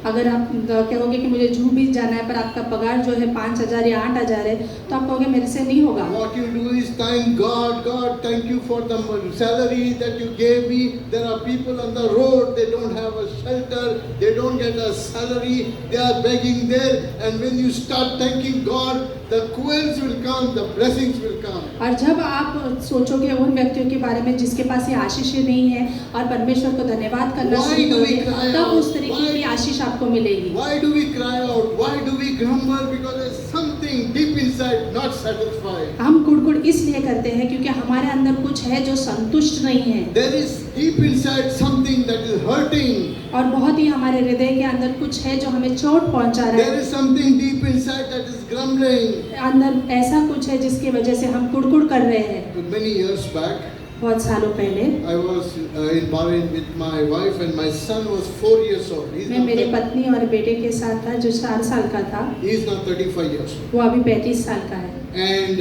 अगर आप कहोगे कि मुझे जूहू बीच जाना है पर आपका पगार जो है 5,000 या 8,000 है, तो आप कहोगे मेरे से नहीं होगा। What you do is thank God. God, thank you for the salary that you gave me. There are people on the road, they don't have a shelter, they don't get a salary, they are begging there. And when you start thanking God, the quails will come, the blessings will come. और जब आप सोचोगे उन व्यक्तियों के बारे में जिसके पास ये आशीष नहीं है और परमेश्वर को धन्यवाद करना Why शुरू do we करोगे, cry तब out? उस तरीके की आशीष आपको मिलेगी। Why do we cry out? Why do we grumble? Because there's something deep inside not satisfied. हम कुड़कुड़ इसलिए करते हैं क्योंकि हमारे अंदर कुछ है जो संतुष्ट नहीं है, There is deep inside something that is hurting. और बहुत ही हमारे हृदय के अंदर कुछ है जो हमें चोट पहुंचा रहा There है। is something deep inside that is grumbling. अंदर ऐसा कुछ है जिसकी वजह से हम कुड़कुड़ कर रहे हैं। Many years back, बहुत सालों पहले I was in Bahrain with my wife and my son was 4 years old. मैं मेरे पत्नी और बेटे के साथ था जो 4 साल का था। He is now 35 years old. वो अभी 35 साल का है। And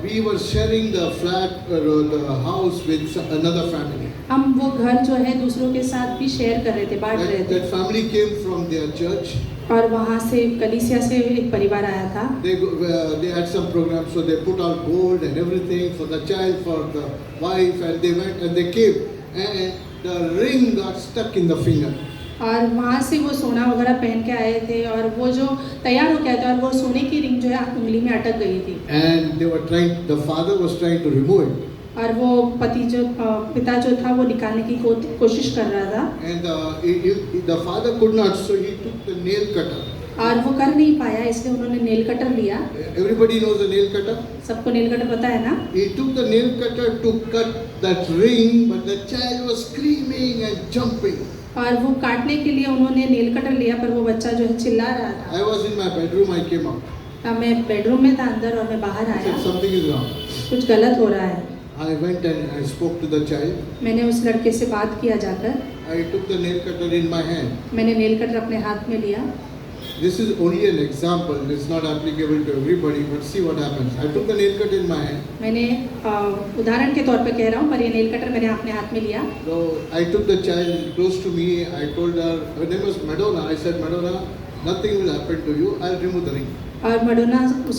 we were sharing the flat or the house with another family. हम वो घर जो है दूसरों के साथ भी शेयर कर रहे थे, बांट रहे थे। That family came from their church. और वहाँ से कलीसिया से एक परिवार आया था। They had some programs, so they put out gold and everything for the child, for the wife, and they went and they came, and the ring got stuck in the finger. और वहाँ से वो सोना वगैरह पहन के आए थे और वो जो तैयार हो गया था और वो सोने की रिंग जो है उंगली में अटक गई थी। And they were trying. The father was trying to remove it. और वो पिता जो था वो निकालने की कोशिश कर रहा था। And the father could not, so he took the nail cutter. और वो कर नहीं पाया इसलिए उन्होंने नेल कटर लिया। Everybody knows the nail cutter. सबको नेल कटर पता है ना? He took the nail cutter to cut that ring, but the child was screaming and jumping. और वो काटने के लिए उन्होंने नेल कटर लिया पर वो बच्चा जो है चिल्ला रहा था। I was in my bedroom. I came out. मैं बेडरूम में था अंदर और मैं बाहर I आया। said something is wrong. कुछ गलत हो रहा है। I went and I spoke to the child. मैंने उस लड़के से बात किया जाकर। I took the nail cutter in my hand. मैंने नेल कटर अपने हाथ में लिया। This is only an example. It's not applicable to everybody, but see what happens. I took the nail cutter in my hand. मैंने उदाहरण के तौर पे कह रहा हूँ पर ये नेल कटर मैंने अपने हाथ में लिया। So I took the child close to me. I told her, her name was Madonna. I said, Madonna, nothing will happen to you. I'll remove the ring. और मडोना उस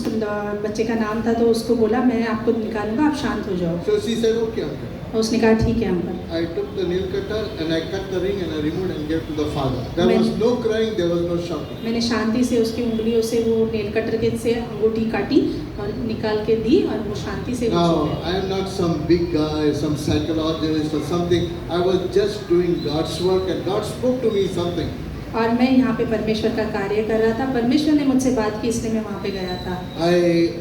बच्चे का नाम था तो उसको बोला मैं आपको निकालूंगा, आप शांत हो जाओ। So she said, okay, uncle. और उसने कहा ठीक है uncle. I took the nail cutter and I cut the ring and I removed and gave to the father. There was no crying, there was no shouting. मैंने शांति से उसकी उंगलियों से वो नेल कटर के से अंगूठी काटी और निकाल के दी और वो शांति से। Now I am not some big guy, some psychologist or something. I was just doing God's work and God spoke to me something. और मैं यहाँ पे परमेश्वर का कार्य कर रहा था, परमेश्वर ने मुझसे बात की इसलिए मैं वहाँ पे गया था।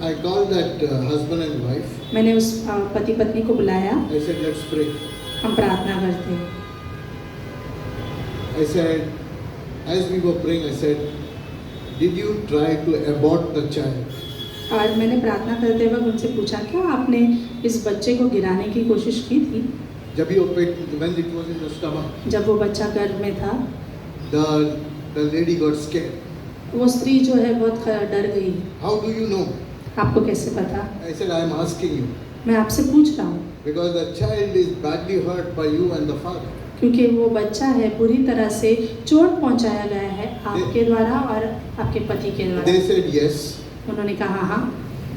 I called that husband and wife. मैंने उस पति पत्नी को बुलाया। I said, let's pray. हम प्रार्थना करते। I said, as we were praying, I said, did you try to abort the child? और मैंने प्रार्थना करते वक्त उनसे पूछा क्या आपने इस बच्चे को गिराने की कोशिश की थी? जब he opened, when it was in the stomach, जब वो बच्चा गर्भ में था, the lady got scared. वो स्त्री जो है बहुत डर गई। How do you know? आपको कैसे पता? I said, I am asking you. मैं आपसे पूछ रहा हूँ। Because the child is badly hurt by you and the father. क्योंकि वो बच्चा है बुरी तरह से चोट पहुँचाया गया है आपके द्वारा और आपके पति के द्वारा। They said yes. उन्होंने कहा हाँ।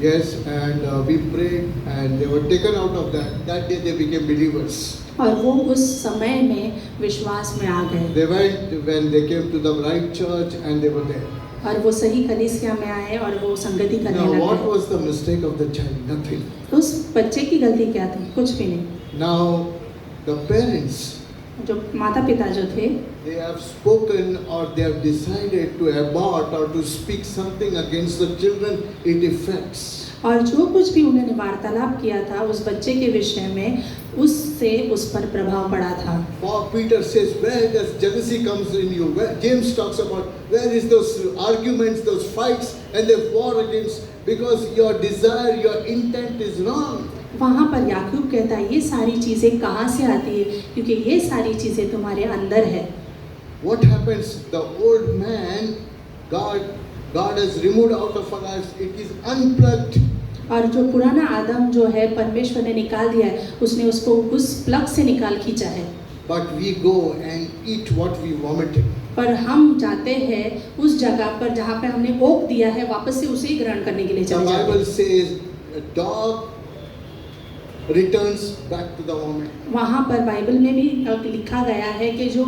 Yes, and we prayed and they were taken out of that. That day they became believers. और वो उस समय में विश्वास में आ गए। They went when they came to the right church and they were there. और वो सही कलीसिया में आए और वो संगति करने Now लगे। what was the mistake of the child? Nothing. उस बच्चे की गलती क्या थी? कुछ भी नहीं। Now the parents, जो माता पिता जो थे, they have spoken or they have decided to abort or to speak something against the children. It affects. और जो कुछ भी उन्होंने वार्तालाप किया था उस बच्चे के विषय में उससे उस पर प्रभाव पड़ा था। Peter says, where does jealousy comes in you? Where James talks about where is those arguments, those fights, and they war against because your desire, your intent is wrong. वहाँ पर याकूब कहता है ये सारी चीज़ें कहाँ से आती है क्योंकि ये सारी चीज़ें तुम्हारे अंदर है। What happens? The old man, God has removed out of our lives. It is unplugged. और जो पुराना आदम जो है परमेश्वर ने निकाल दिया है, उसने उसको उस प्लग से निकाल खींचा है। But we go and eat what we vomited. पर हम जाते हैं उस जगह पर जहाँ पे हमने ओक दिया है वापस से उसे ही ग्रहण करने के लिए The चले जाते Bible हैं। says a dog returns back to the vomit. वहाँ पर बाइबल में भी लिखा गया है कि जो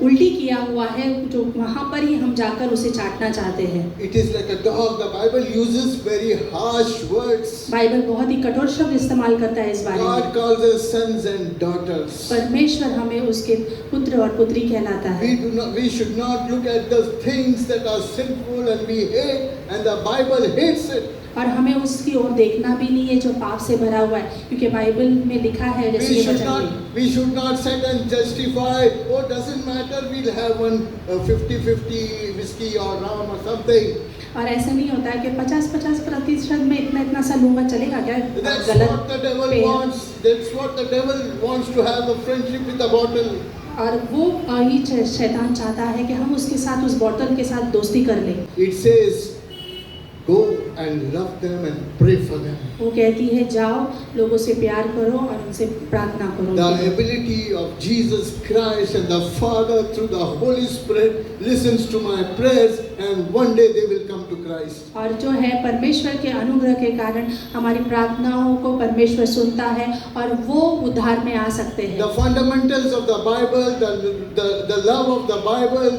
उल्टी किया हुआ है जो वहाँ पर ही हम जाकर उसे चाटना चाहते हैं। It is like a dog. The Bible uses very harsh words. Bible बहुत ही कठोर शब्द इस्तेमाल करता है इस बारे में। God calls us sons and daughters. परमेश्वर हमें उसके पुत्र और पुत्री कहलाता है। We should not look at the things that are sinful and we hate, and the Bible hates it. और हमें उसकी ओर देखना भी नहीं है जो पाप से भरा हुआ है क्योंकि बाइबल में लिखा है जैसे ये वचन में। We should not sit and justify. Oh, doesn't matter. We'll have one 50-50 whiskey or rum or something. और ऐसा नहीं होता है कि 50% में इतना सा लूँगा चलेगा क्या? That's गलत what the devil पेय। wants. That's what the devil wants to have a friendship with the bottle. और वो ही शैतान चाहता है कि हम उसके साथ, उस बोतल के साथ दोस्ती कर लें। It says, go and love them and pray for them. वो कहती है जाओ, लोगों से प्यार करो और उनसे प्रार्थना करो। The ability of Jesus Christ and the Father through the Holy Spirit listens to my prayers, and one day they will come to Christ. और जो है परमेश्वर के अनुग्रह के कारण हमारी प्रार्थनाओं को परमेश्वर सुनता है और वो उद्धार में आ सकते हैं। The fundamentals of the Bible, the love of the Bible,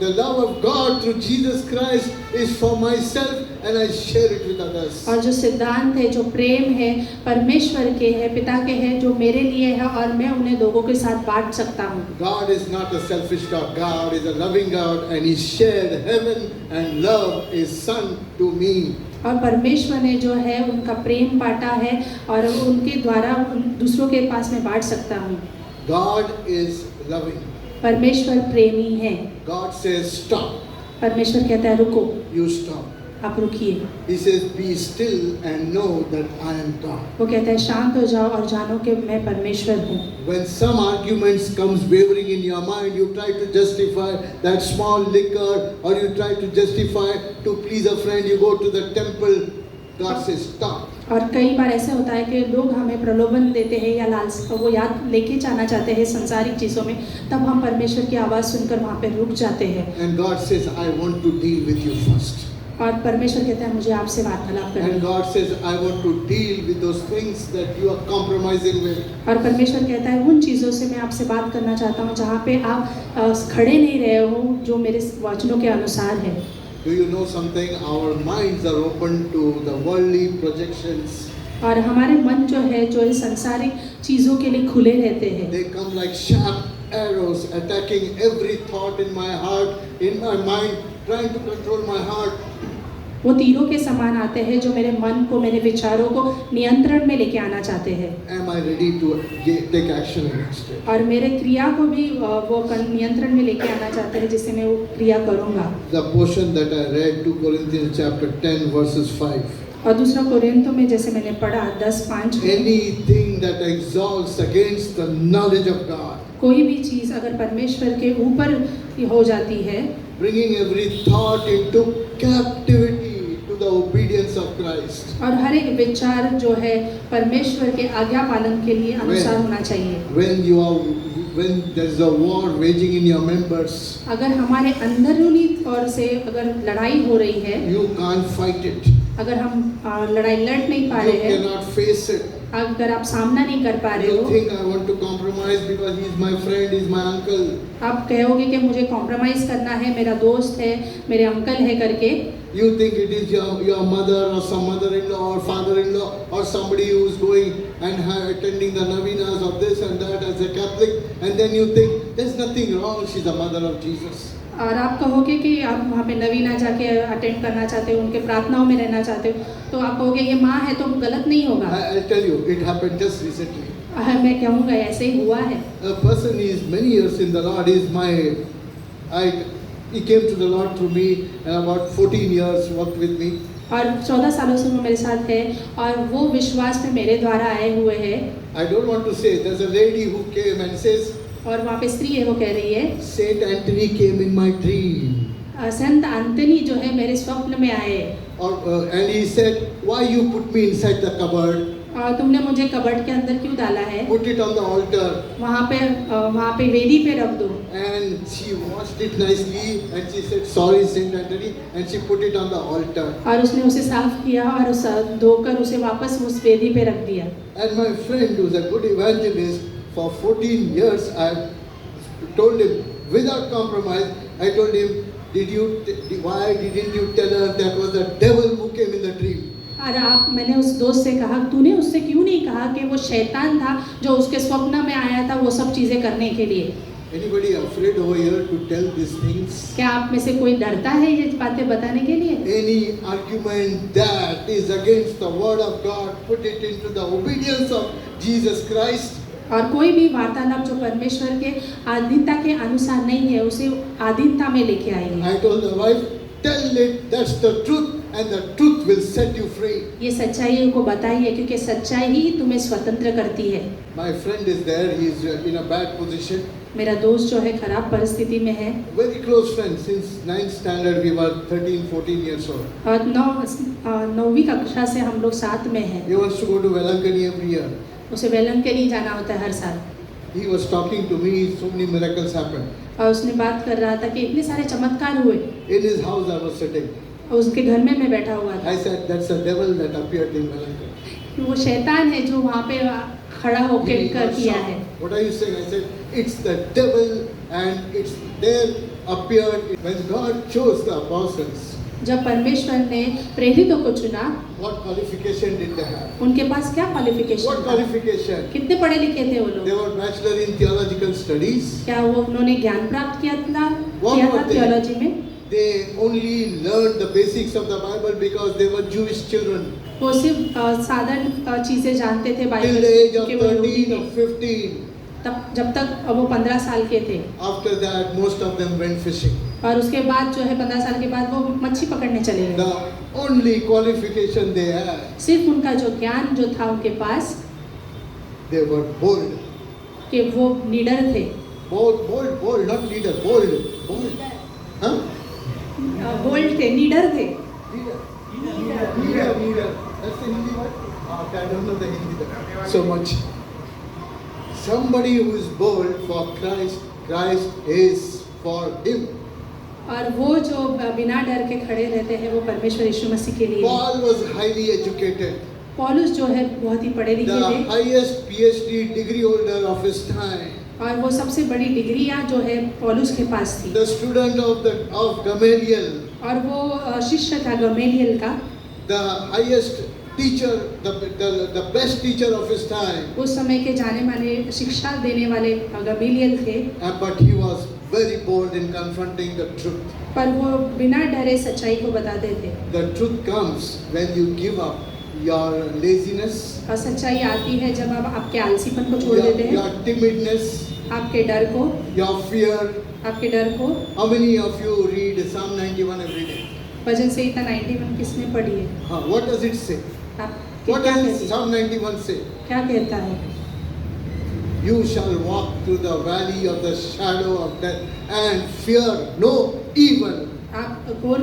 the love of God through Jesus Christ is for myself, and I share it with others. और जो सिद्धांत है, जो प्रेम है परमेश्वर के है, पिता के है, जो मेरे लिए है और मैं उन्हें लोगों के साथ बांट सकता हूँ। God is not a selfish God. God is a loving God, and He shared heaven and love His Son to me. और परमेश्वर ने जो है उनका प्रेम बांटा है और उनके द्वारा दूसरों के पास मैं बांट सकता हूँ। God is loving. परमेश्वर प्रेमी है। God says stop. परमेश्वर कहता है रुको, You stop. आप रुकिए। He says be still and know that I am God. वो कहता है शांत हो जाओ और जानो कि मैं परमेश्वर हूँ। When some arguments comes wavering in your mind, you try to justify that small liquor, or you try to justify to please a friend, you go to the temple. God says stop. और कई बार ऐसे होता है कि लोग हमें प्रलोभन देते हैं या वो याद लेके जाना चाहते हैं संसारिक चीज़ों में, तब हम परमेश्वर की आवाज़ सुनकर वहाँ पे रुक जाते हैं। And God says, I want to deal with you first. और परमेश्वर कहता है मुझे आपसे वार्तालाप करनी And है। God says, I want to deal with those things that you are compromising with. और परमेश्वर कहता है उन चीज़ों से मैं आपसे बात करना चाहता हूँ जहाँ पे आप खड़े नहीं रहे हो, जो मेरे वचनों के अनुसार है। Do you know something? Our minds are open to the worldly projections. और हमारे मन जो है जो इस सांसारिक चीज़ों के लिए खुले रहते हैं। They come like sharp arrows, attacking every thought in my heart, in my mind, trying to control my heart. वो तीरों के समान आते हैं जो मेरे मन को, मेरे विचारों को नियंत्रण में लेके आना चाहते हैं। Am I ready to take action against it? और मेरे क्रिया को भी वो नियंत्रण में लेके आना चाहते हैं जिससे मैं वो क्रिया करूँगा। The portion that I read, 2 Corinthians chapter 10 verses 5. और दूसरा कोरिन्थों में जैसे मैंने पढ़ा 10:5 में, Anything that exalts against the knowledge of God, कोई भी चीज़ अगर परमेश्वर के ऊपर हो जाती है, bringing every thought into captivity to the obedience of Christ. और हर एक विचार जो है परमेश्वर के आज्ञा पालन के लिए अनुसार होना चाहिए। When there is a war waging in your members, अगर हमारे अंदरूनी तौर से अगर लड़ाई हो रही है, you can't fight it. अगर हम लड़ाई लड़ नहीं पा You रहे हैं, cannot face it. अगर आप सामना नहीं कर पा रहे You हो, think I want to compromise because he is my friend, he is my uncle. आप कहोगे कि मुझे कॉम्प्रोमाइज़ करना है, मेरा दोस्त है, मेरे अंकल है करके। You think it is your mother or some mother-in-law or father-in-law or somebody who is going and attending the Navinas or this and that as a Catholic, and then you think there's nothing wrong, she's the mother of Jesus. और आप कहोगे कि आप वहाँ पे नवीना जाके attend करना चाहते हो, उनके प्रार्थनाओं में रहना चाहते हो, तो आप कहोगे ये माँ है तो गलत नहीं होगा। I'll tell you, it happened just recently. मैं कहूँगा ऐसे ही हुआ है। A person is many years in the Lord. He came to the Lord through me, and about 14 years worked with me. और 14 सालों से वो मेरे साथ है और वो विश्वास में मेरे द्वारा आए हुए हैं। I don't want to say, there's a lady who came and says, और वहाँ पे स्त्री है, वो कह रही है Saint Anthony came in my dream. संत अंतनी जो है मेरे स्वप्न में आए And he said, why you put me inside the cupboard? और तुमने मुझे कबर्ड के अंदर क्यों डाला है? Put it on the altar. वहाँ पे वेदी पे रख दो। And she washed it nicely and she said, sorry Saint Anthony, and she put it on the altar. और उसने उसे साफ किया और धोकर उसे वापस उस वेदी पे रख दिया। And my friend who's a good evangelist, for 14 years I told him without compromise, I told him, why didn't you tell her that was the devil who came in the dream? और मैंने उस दोस्त से कहा, तूने उससे क्यों नहीं कहा कि वो शैतान था जो उसके स्वप्न में आया था वो सब चीजें करने के लिए? Anybody afraid over here to tell these things? क्या आप में से कोई डरता है ये बातें बताने के लिए? Any argument that is against the word of God, put it into the obedience of Jesus Christ. और कोई भी वार्तालाप जो परमेश्वर के अधीनता के अनुसार नहीं है उसे अधीनता में लेके आइए। I told the wife, tell it, that's the truth, and the truth will set you free. ये सच्चाई को बताइए, क्योंकि सच्चाई ही तुम्हें स्वतंत्र करती है। My friend is there, he is in a bad position. मेरा दोस्त जो है खराब परिस्थिति में है, Very close friend, since 9th standard we were 13-14 years old. और 9वीं कक्षा से हम लोग साथ में हैं। He wants to go to Velankani every year. उसे वेलंकनी जाना होता है हर साल। He was talking to me, so many miracles happened. और उसने बात कर रहा था कि इतने सारे चमत्कार हुए। In his house I was sitting. और उसके घर में मैं बैठा हुआ था। I said, that's a devil that appeared in Velankani. वो शैतान है जो वहाँ पे खड़ा होकर He कर was किया shocked. है। What are you saying? I said, it's the devil, and it's there appeared when God chose the apostles. जब परमेश्वर ने प्रेरितों को चुना, What qualification did they have? उनके पास क्या What क्वालिफिकेशन था? qualification? कितने पढ़े लिखे थे वो They लोग? were bachelor in theological studies. क्या वो उन्होंने ज्ञान प्राप्त किया था What were they? थियोलॉजी में? They only learned the basics of the Bible because they were Jewish children. वो सिर्फ साधारण चीजें जानते थे Till Bible the age of के, वो यहूदी 13 थे। or 15. तब जब तक वो 15 साल के थे, After that, most of them went fishing. और उसके बाद जो है 15 साल के बाद वो मच्छी पकड़ने चले गए। The only qualification they had, सिर्फ उनका जो ज्ञान जो था उनके पास, they were bold. कि वो निडर थे। Bold, not leader, bold. Huh? Bold थे, निडर थे। Leader. That's the Hindi word? Okay, I don't know the Hindi word so much. Somebody who is bold for Christ, Christ is for him. और वो जो बिना डर के खड़े रहते हैं वो परमेश्वर यीशु मसीह के लिए। Paul was highly educated, पौलुस जो है बहुत ही पढ़े लिखे the थे, highest PhD degree holder of his time, और वो सबसे बड़ी डिग्रियां जो है पौलुस के पास थी। the student of Gamaliel, और वो शिष्य था गमेलियल का, the highest teacher, the best teacher of his time, उस समय के जाने माने शिक्षा देने वाले गमेलियल थे। but he was very bold in confronting the truth. पर वो बिना डरे सच्चाई को बताते थे। The truth comes when you give up your laziness, और सच्चाई आती है जब आप आपके आलसीपन को छोड़ देते हैं, your timidness, आपके डर को, your fear. आपके डर को। How many of you read Psalm 91 every day? भजन संहिता 91 किसने पढ़ी है? What does it say? आप What क्या does कहते Psalm 91 say? क्या कहता है? You shall walk through the valley of the shadow of death and fear no evil. आप घोर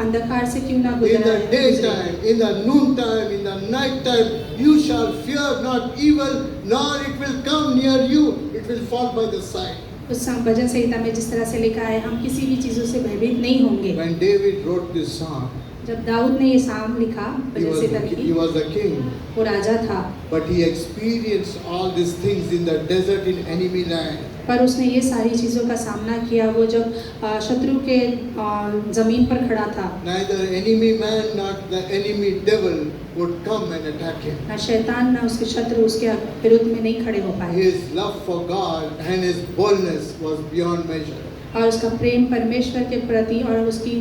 अंधकार से क्यों ना In गुजरा the daytime, in the noontime, in the night time, you shall fear not evil, nor it will come near you. It will fall by the side. उस भजन संहिता में जिस तरह से लिखा है, हम किसी भी चीजों से भयभीत नहीं होंगे। When David wrote this psalm, जब दाऊद ने ये साम लिखा, he भजन संहिता he लिखी, was a king, वो राजा था, but he experienced all these things in the desert in enemy land. पर उसने ये सारी चीज़ों का सामना किया वो जब शत्रु के ज़मीन पर खड़ा था। Neither enemy man nor the enemy devil would come and attack him. ना शैतान ना उसके शत्रु उसके विरुद्ध में नहीं खड़े हो पाए। His love for God and his boldness was beyond measure. और उसका प्रेम परमेश्वर के प्रति और उसकी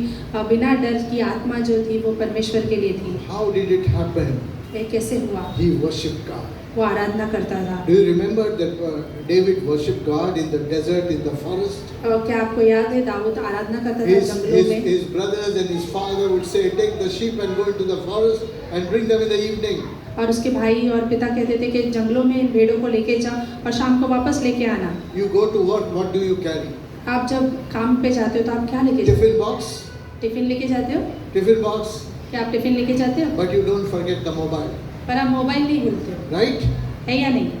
बिना डर की आत्मा जो थी वो परमेश्वर के लिए थी। How did it happen? ये कैसे हुआ? He worshipped God. वो आराधना करता था। Do you remember that David worshipped God in the desert, in the forest? क्या आपको याद है दाऊद आराधना करता था जंगलों में? His brothers and his father would say, take the sheep and go into the forest and bring them in the evening. और उसके भाई और पिता कहते थे कि जंगलों में भेड़ों को लेके जाओ और शाम को वापस लेके आना। You go to work, what do you carry? आप जब काम पे जाते हो तो आप क्या लेके जाते हो? Tiffin box? टिफिन लेके जाते हो? Tiffin box? क्या आप टिफिन लेके जाते हो? But you don't forget the mobile, पर आप मोबाइल नहीं भूलते हो, right? है या नहीं?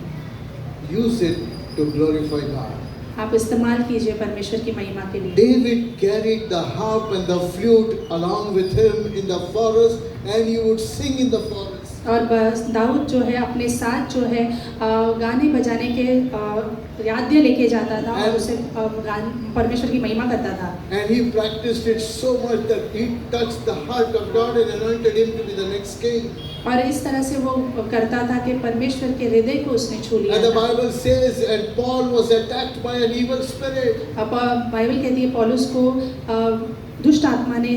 Use it to glorify God. आप इस्तेमाल कीजिए परमेश्वर की महिमा के लिए। David carried the harp and the flute along with him in the forest, and he would sing in the forest. और बस दाऊद जो है अपने साथ जो है गाने बजाने के वाद्य लेके जाता था और उसे परमेश्वर की महिमा करता था। And he practiced it so much that he touched the heart of God and anointed him to be the next king. और इस तरह से वो करता था कि परमेश्वर के हृदय को उसने छू लिया And the था। Bible says, and Paul was attacked by an evil spirit. अब बाइबल कहती है पौलुस को दुष्ट आत्मा ने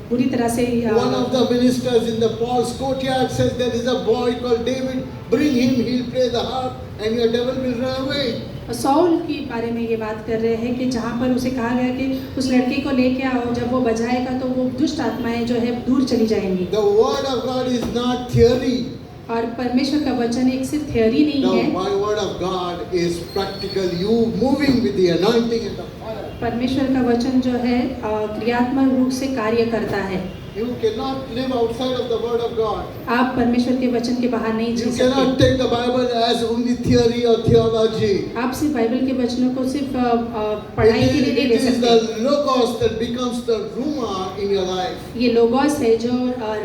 बुरी तरह से One of the ministers in the Paul's courtyard says there is a boy called David, bring him, he'll play the harp and your devil will run away. Soul के बारे में ये बात कर रहे हैं कि जहाँ पर उसे कहा गया कि उस लड़के को लेके आओ, जब वो बजाएगा तो वो दुष्ट आत्माएं जो है दूर चली जाएंगी। The word of God is not theory. और परमेश्वर का वचन एक सिर्फ थ्योरी नहीं The है, word of God is practical. You moving with the anointing and the fire. परमेश्वर का वचन जो है क्रियात्मक रूप से कार्य करता है। You cannot live outside of the word of God. आप परमेश्वर के वचन के बाहर नहीं जी You cannot सकते। take the Bible as only theory or theology. आप सिर्फ बाइबल के वचनों को सिर्फ पढ़ाई के लिए नहीं It ले is सकते। the logos that becomes the ruma in your life. ये लोगोस है जो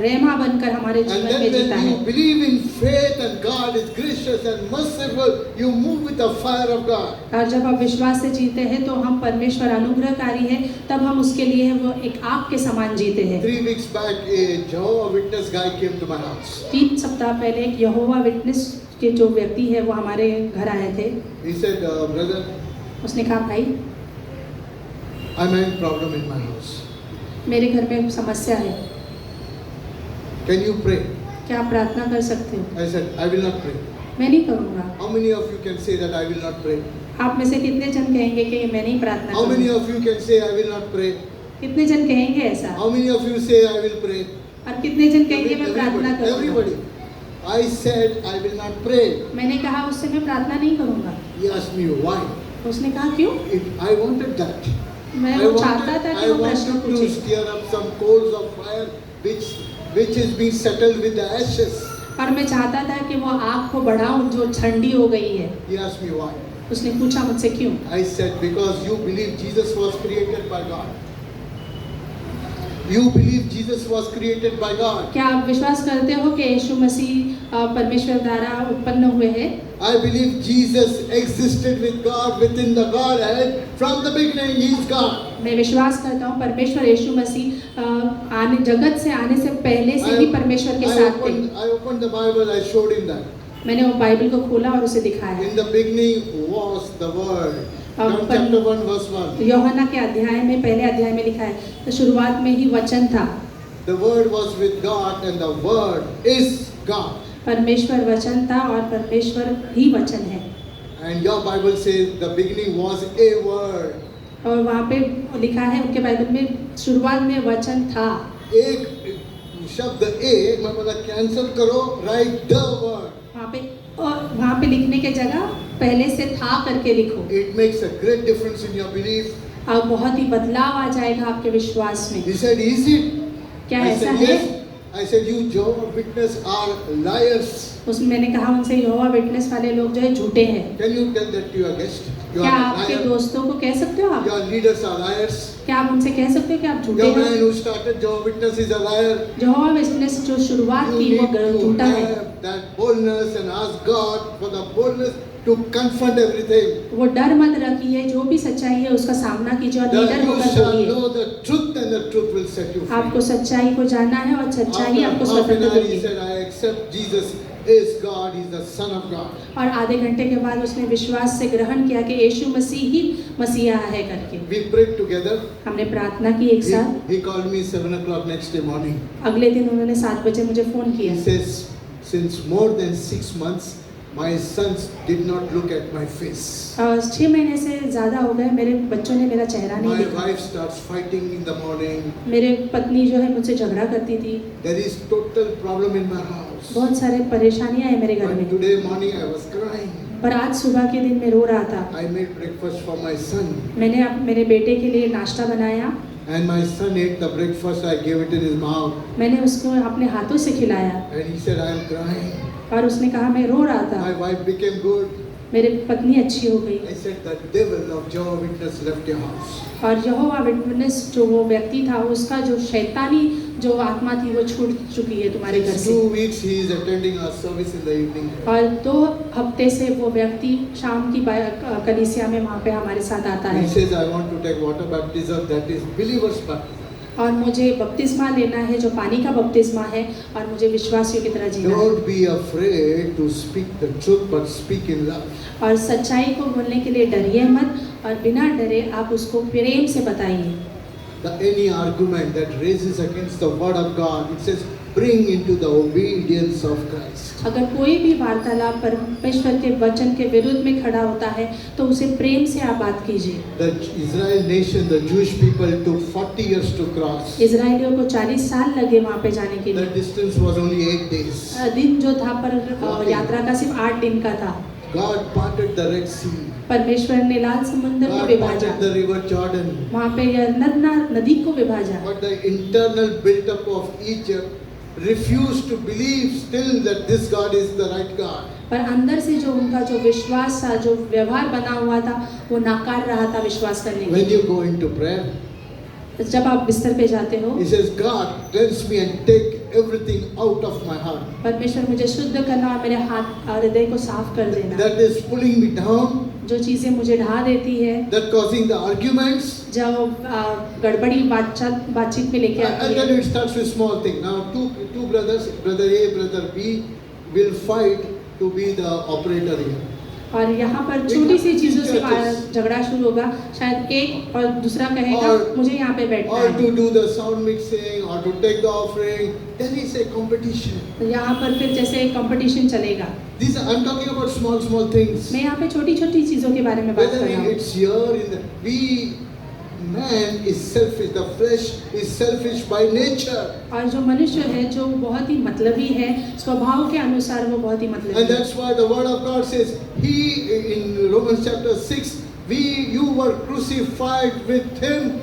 रेमा बनकर हमारे And जीवन then में जीता when है। you believe in faith and God is gracious and merciful, you move with the fire of God. और जब आप विश्वास से जीते हैं तो हम परमेश्वर अनुग्रहकारी है, तब हम उसके लिए वो एक आग के समान जीते हैं। 3 weeks back, a Jehovah Witness guy came to my house. 3 सप्ताह पहले एक यहोवा विटनेस के जो व्यक्ति है वो हमारे घर आए थे। He said, brother, उसने कहा भाई I'm having problem in my house. मेरे घर में समस्या है, Can you pray? क्या आप प्रार्थना कर सकते हो? I said, I will not pray. मैं नहीं करूँगा। How many of you can say that I will not pray? आप में से कितने जन कहेंगे कि मैं नहीं प्रार्थना How many करूँगा? of you can say I will not pray? कितने जन कहेंगे ऐसा? How many of you say I will pray? और कितने जन कहेंगे मैं प्रार्थना करूँगा? Everybody. I said I will not pray. मैंने कहा उससे मैं प्रार्थना नहीं करूँगा। He asked me why. उसने कहा क्यों? I wanted that. मैं I वो चाहता था कि I वो प्रश्न wanted to पूछे stir up some coals of fire which is being settled with the ashes. और मैं चाहता था कि वो आग को बढ़ाऊं जो ठंडी हो गई है। He asked me why. उसने पूछा मुझसे क्यों? I said because you believe Jesus was created by God. You believe Jesus was created by God. क्या आप विश्वास करते हो कि यीशु मसीह परमेश्वर द्वारा उत्पन्न हुए हैं? I believe Jesus existed with God within the Godhead from the beginning. He is God. मैं विश्वास करता हूँ परमेश्वर यीशु मसीह आने जगत से आने से पहले से ही परमेश्वर के साथ थे। I opened the Bible. I showed him that. मैंने वो बाइबल को खोला और उसे दिखाया। In the beginning was the Word. John chapter 1 verse 1. यूहन्ना के अध्याय में पहले अध्याय में लिखा है तो शुरुआत में ही वचन था। The Word was with God and the Word is God. परमेश्वर वचन था और परमेश्वर ही वचन है। And your Bible says the beginning was a Word. और वहाँ पे लिखा है उनके बाइबल में शुरुआत में वचन था। एक शब्द ए मैं बोला कैंसिल करो, राइट द वर्ड। वहाँ पे लिखने के जगह पहले से था करके लिखो। It makes a great difference in your belief. अब बहुत ही बदलाव आ जाएगा आपके विश्वास में। He said, is it? क्या I ऐसा said, है? yes. I said, you Jehovah's Witness are liars. उसमें मैंने कहा उनसे यहोवा विटनेस वाले लोग जो है झूठे हैं। Can you tell that to your guest? You क्या are आपके liar. दोस्तों को कह सकते हो आप? Your leaders are liars. क्या आप उनसे कह सकते हो कि आप झूठे Your man हैं? who started Jehovah's Witness is a liar. Jehovah witness जो शुरुआत You की need वो to झूठा है। have that boldness and ask God for the boldness to confront everything. वो डर मत रखिए, जो भी सच्चाई है उसका सामना कीजिए और That निडर you होकर shall बोलिए। know the truth and the truth will set you free. आपको सच्चाई को जानना है और सच्चाई आपको After half an स्वतंत्र hour, he देगी। said, I accept Jesus is God, He's the Son of God. और आधे घंटे के बाद उसने विश्वास से ग्रहण किया कि यीशु मसीह ही मसीहा है करके। We prayed together. हमने प्रार्थना की एक साथ। He called me 7 o'clock next day morning. अगले दिन उन्होंने 7 बजे मुझे फोन किया। He says, since more than 6 months, my sons did not look at my face. 6 महीने से ज़्यादा हो गए मेरे बच्चों ने मेरा चेहरा नहीं My देखा। wife starts fighting in the morning. मेरे पत्नी जो है मुझसे झगड़ा करती थी। There is total problem in my house. बहुत सारे परेशानियां हैं मेरे घर But में। today morning I was crying. पर आज सुबह के दिन मैं रो रहा था। I made breakfast for my son. मैंने मेरे बेटे के लिए नाश्ता बनाया। And my son ate the breakfast, I gave it in his mouth. मैंने उसको अपने हाथों से खिलाया And he said, I am crying. और उसने कहा मैं रो रहा था। My wife became good. मेरी पत्नी अच्छी हो गई। I said, the devil of Jehovah's Witness left your house. और यहोवा विटनेस जो वो व्यक्ति था उसका जो शैतानी जो आत्मा थी वो छूट चुकी है तुम्हारे घर Since से। 2 weeks he is attending our service in the evening. और 2 हफ्ते से वो व्यक्ति शाम की कलीसिया में वहाँ पे हमारे साथ आता He है। says, I want to take water baptism, that is believer's baptism. और मुझे बपतिस्मा लेना है जो पानी का बपतिस्मा है और मुझे विश्वासियों की तरह जीना है। Don't be afraid to speak the truth, but speak in love. और सच्चाई को बोलने के लिए डरिए मत और बिना डरे आप उसको प्रेम से बताइए। any argument that raises against the word of God, it says, bring into the obedience of Christ. अगर कोई भी वार्तालाप परमेश्वर के वचन के विरुद्ध में खड़ा होता है तो उसे प्रेम से आप बात कीजिए। The Israel nation, the Jewish people took 40 years to cross. इजराइलियों को 40 साल लगे वहाँ पे जाने के The लिए। distance was only 8 days. दिन जो था पर यात्रा का सिर्फ 8 दिन का था। God parted the Red Sea. परमेश्वर ने लाल समुद्र को God विभाजा, parted the river Jordan. वहाँ पे यरदन नदी को विभाजा। But the internal build-up of Egypt refused to believe still that this God is the right God. पर अंदर से जो उनका जो विश्वास था, जो व्यवहार बना हुआ था, वो नाकार रहा था विश्वास करने के When लिए। you go into prayer, जब आप बिस्तर पे जाते हो, He says, God, cleanse me and take everything out of my heart. परमेश्वर मुझे शुद्ध करना और मेरे हाथ और हृदय को साफ कर देना। That is pulling me down, जो चीजें मुझे ढा देती है, that causing the arguments. जब गड़बड़ी बातचीत में लेके And आती then है। it starts with small thing. Now two brothers, brother A, brother B, will fight to be the operator here. और यहाँ पर छोटी सी चीजों से झगड़ा शुरू होगा। शायद एक और दूसरा कहेगा मुझे यहाँ पे बैठना Or to है। do the sound mixing, or to take the offering. Then it's a competition. यहाँ पर फिर जैसे कंपटीशन चलेगा। I'm talking about small things. मैं यहाँ पे छोटी छोटी चीजों के बारे में बात कर Whether रहा हूँ। it's here in the man is selfish. The flesh is selfish by nature. और जो मनुष्य है जो बहुत ही मतलबी है, स्वभाव के अनुसार वो बहुत ही मतलबी And है। that's why the word of God says, He in Romans chapter 6, you were crucified with Him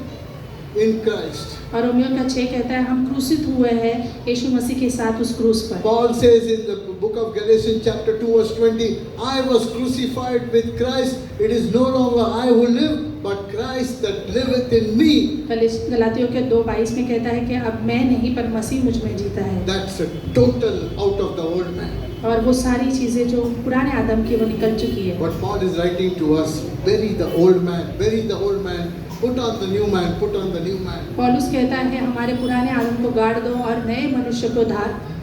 in Christ. और रोमियो का 6 कहता है हम क्रूसित हुए हैं यीशु मसीह के साथ उस क्रूस पर। Paul says in the book of Galatians chapter 2 verse 20, I was crucified with Christ. It is no longer I who live, but Christ that liveth in me. गलातियों के 2:22 में कहता है कि अब मैं नहीं पर मसीह मुझ में जीता है। That's a total out of the old man. और वो सारी चीजें जो पुराने आदम की वो निकल चुकी है। But Paul is writing to us, bury the old man, bury the old man, put on the new man, put on the new man. पौलुस कहता है हमारे पुराने आदम को गाड़ दो और नए मनुष्य को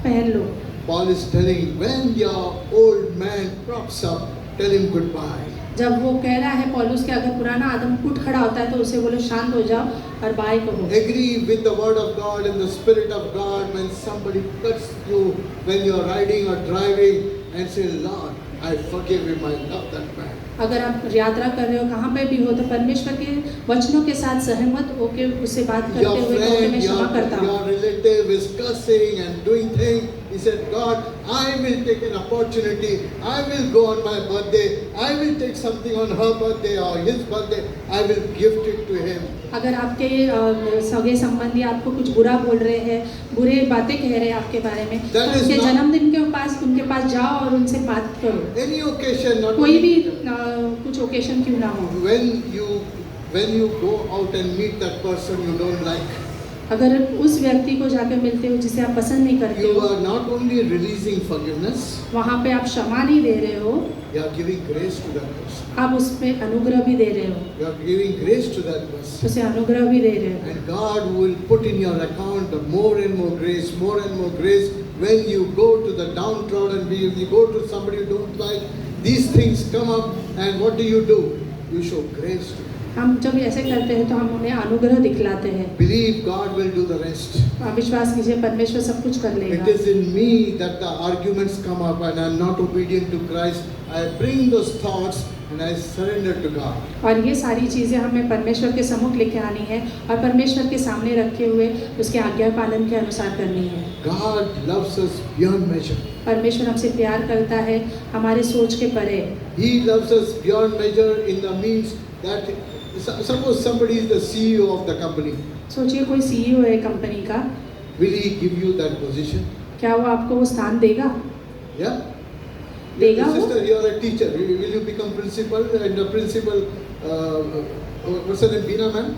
पहन लो। Paul is telling, when your old man props up, tell him goodbye. जब वो कह रहा है पौलुस कि अगर पुराना आदम उठ खड़ा होता है तो उसे बोलो शांत हो जाओ और बाय कहो। Agree with the word of God and the spirit of God when somebody cuts you when you are riding or driving and say, Lord, I forgive him, I love that man. अगर आप यात्रा कर रहे हो कहाँ पे भी हो तो परमेश्वर के वचनों के साथ सहमत होके उससे बात करते Your हुए कहो कि मैं क्षमा करता friend, हूँ। your relative is cursing and doing things. He said, God, I will take an opportunity. I will go on my birthday. I will take something on her birthday or his birthday. I will gift it to him. अगर आपके सगे संबंधी आपको कुछ बुरा बोल रहे हैं, बुरे बातें कह रहे हैं आपके बारे में, तो That is उनके not- जन्मदिन के पास उनके पास जाओ और उनसे बात करो। Any occasion, not कोई भी only कुछ ओकेशन क्यों ना हो। when you go out and meet that person you don't like, अगर उस व्यक्ति को जाकर मिलते हो जिसे आप पसंद नहीं करते you हो, are not only releasing forgiveness, वहाँ पे आप क्षमा नहीं दे रहे हो, you are giving grace to that person. आप उसमें अनुग्रह भी दे रहे हो, You are giving grace to that person. उसे अनुग्रह भी दे रहे हो। And God will put in your account more and more grace, more and more grace. When you go to the downtrodden, when you go to somebody you don't like, these things come up, and what do? You show grace to them. हम जब ऐसे करते हैं तो हम उन्हें अनुग्रह दिखलाते हैं। Believe God will do the rest. आप विश्वास कीजिए परमेश्वर सब कुछ कर लेगा। It is in me that the arguments come up and I am not obedient to Christ. I bring those thoughts and I surrender to God. और ये सारी चीज़ें हमें परमेश्वर के सम्मुख लेके आनी है और परमेश्वर के सामने रखे हुए उसके आज्ञा पालन के अनुसार करनी है। God loves us beyond measure. परमेश्वर हमसे प्यार करता है हमारे सोच के परे। He loves us beyond measure in the means that suppose somebody is the CEO of the company. सोचिए कोई सीईओ है कंपनी का, Will he give you that position? क्या वो आपको वो स्थान देगा? Yeah? देगा वो? Sister, you are a teacher. Will you become principal? And the principal, what's her name? Bina ma'am?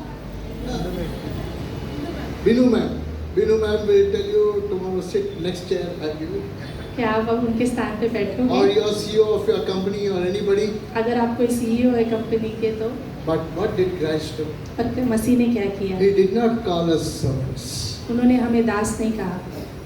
Binu ma'am. Binu ma'am will tell you tomorrow sit next chair. I give you. क्या आप अब उनके स्थान पे Or बैठोगे? your CEO of your company or anybody. अगर आप कोई सीईओ है कंपनी के तो But what did Christ do? पर मसीह ने क्या किया? He did not call us servants. उन्होंने हमें दास नहीं कहा,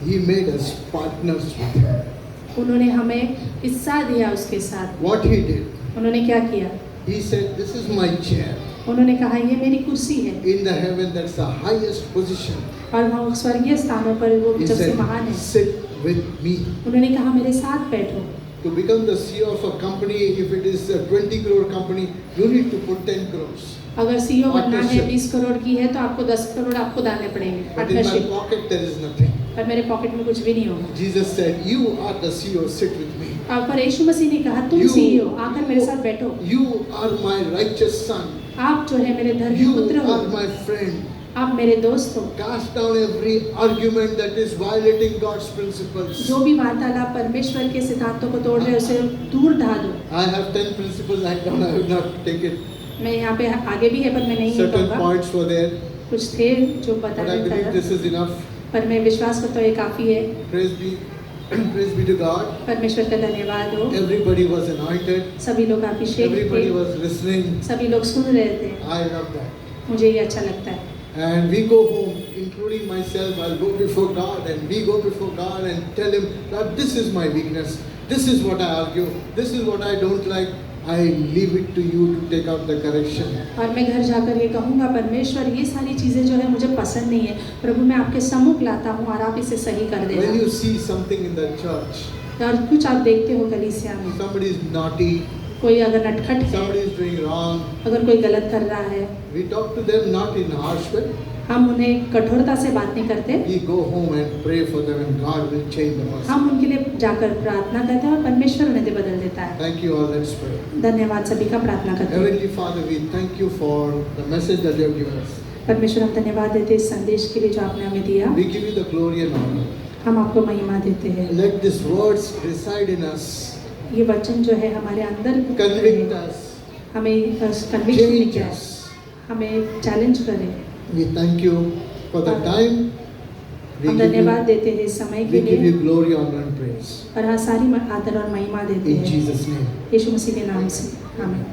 He made us partners with Him. उन्होंने हमें हिस्सा दिया उसके साथ। What He did? उन्होंने क्या किया? He said, this is my chair. उन्होंने कहा ये मेरी कुर्सी है In the heaven, that's the highest position. और वहाँ स्वर्गीय स्थानों पर वो He सबसे said, महान है। sit with me. उन्होंने कहा मेरे साथ बैठो। To become the CEO of a company, if it is a 20 crore company, you need to put 10 crores. अगर सीईओ बनना है Partnership. 20 करोड़ की है तो आपको 10 करोड़ आपको डालने पड़ेंगे But in my partnership. pocket, there is nothing. पर मेरे पॉकेट में कुछ भी नहीं होगा। Jesus said, you are the CEO, sit with me. और पर यीशु मसीह ने कहा तुम सीईओ आकर मेरे साथ बैठो। You are my righteous son. आप जो है मेरे धर्मी You पुत्र हो, are my friend. आप मेरे दोस्त हो। Cast down every argument that is violating God's principles. जो भी वार्तालाप परमेश्वर के सिद्धांतों को तोड़ रहे उसे दूर ढा दो। I have 10 principles, I will not take it. मैं यहाँ पे आगे भी है पर मैं नहीं Certain कहूँगा। points were there, कुछ थे जो but I बताने believe का this is enough. पर मैं विश्वास करता हूँ ये काफी है। Praise be, praise be to God. परमेश्वर का धन्यवाद हो। Everybody was anointed. सभी लोग अभिषेक Everybody थे, was listening. सभी लोग सुन रहे थे। I love that. मुझे ये अच्छा लगता है। And we go home, including myself. I'll go before God, and we go before God and tell Him that this is my weakness. This is what I argue. This is what I don't like. I leave it to you to take out the correction. और मैं घर जाकर ये कहूँगा परमेश्वर ये सारी चीज़ें जो है मुझे पसंद नहीं है, प्रभु मैं आपके सम्मुख लाता हूँ और आप इसे सही कर When देना। you see something in the church, और कुछ आप देखते हो कलीसिया में, somebody is naughty, कोई अगर नटखट है, somebody is doing wrong, अगर कोई गलत कर रहा है, we talk to them not in harsh way. हम उन्हें कठोरता से बात नहीं करते, We go home and pray for them, and God will change the person. हम उनके लिए जाकर प्रार्थना करते हैं और परमेश्वर उन्हें बदल देता है। Thank you all. Let's pray. धन्यवाद सभी का प्रार्थना करते हैं। Heavenly Father, we thank you for the message that you have given us. परमेश्वर हम धन्यवाद देते हैं इस संदेश के लिए जो आपने हमें दिया। We give you the glory and honor. हम आपको महिमा देते हैं। Let these words reside in us, ये वचन जो है हमारे अंदर convict us, हमें कन्विक्शन change लेके आए, us. हमें चैलेंज करे। We thank you for the time. We हम give धन्यवाद you, देते हैं इस समय के we give लिए you glory, honor, and praise. और हाँ सारी आदर और महिमा देते In हैं Jesus' name. यीशु मसीह के नाम से। आमीन।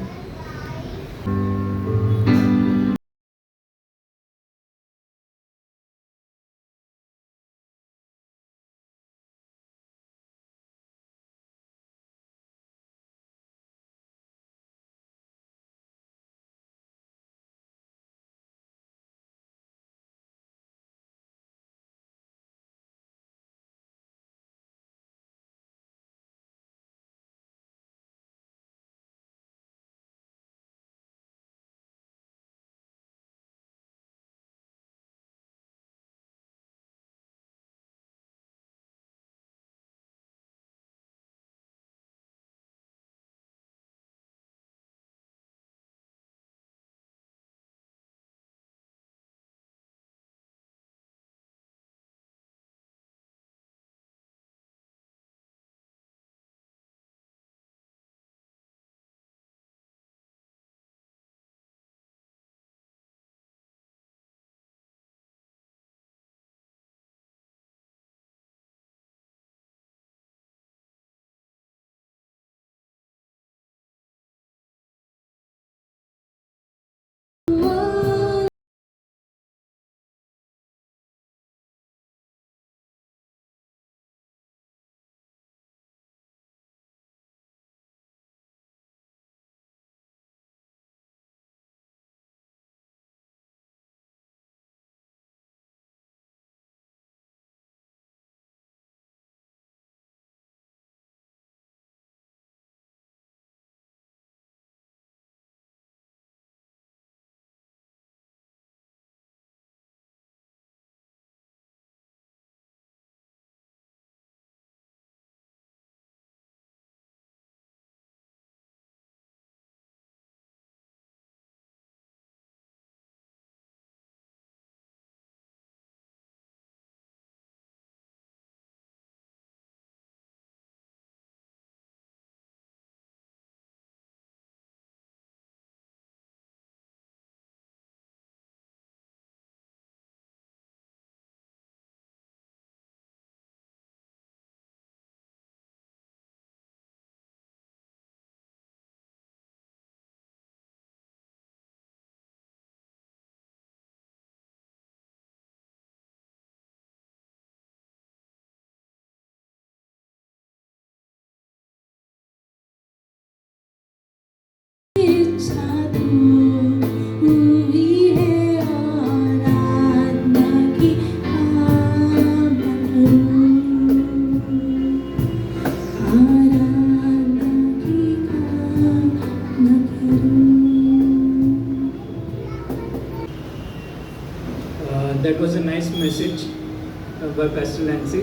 Pastor Lancy.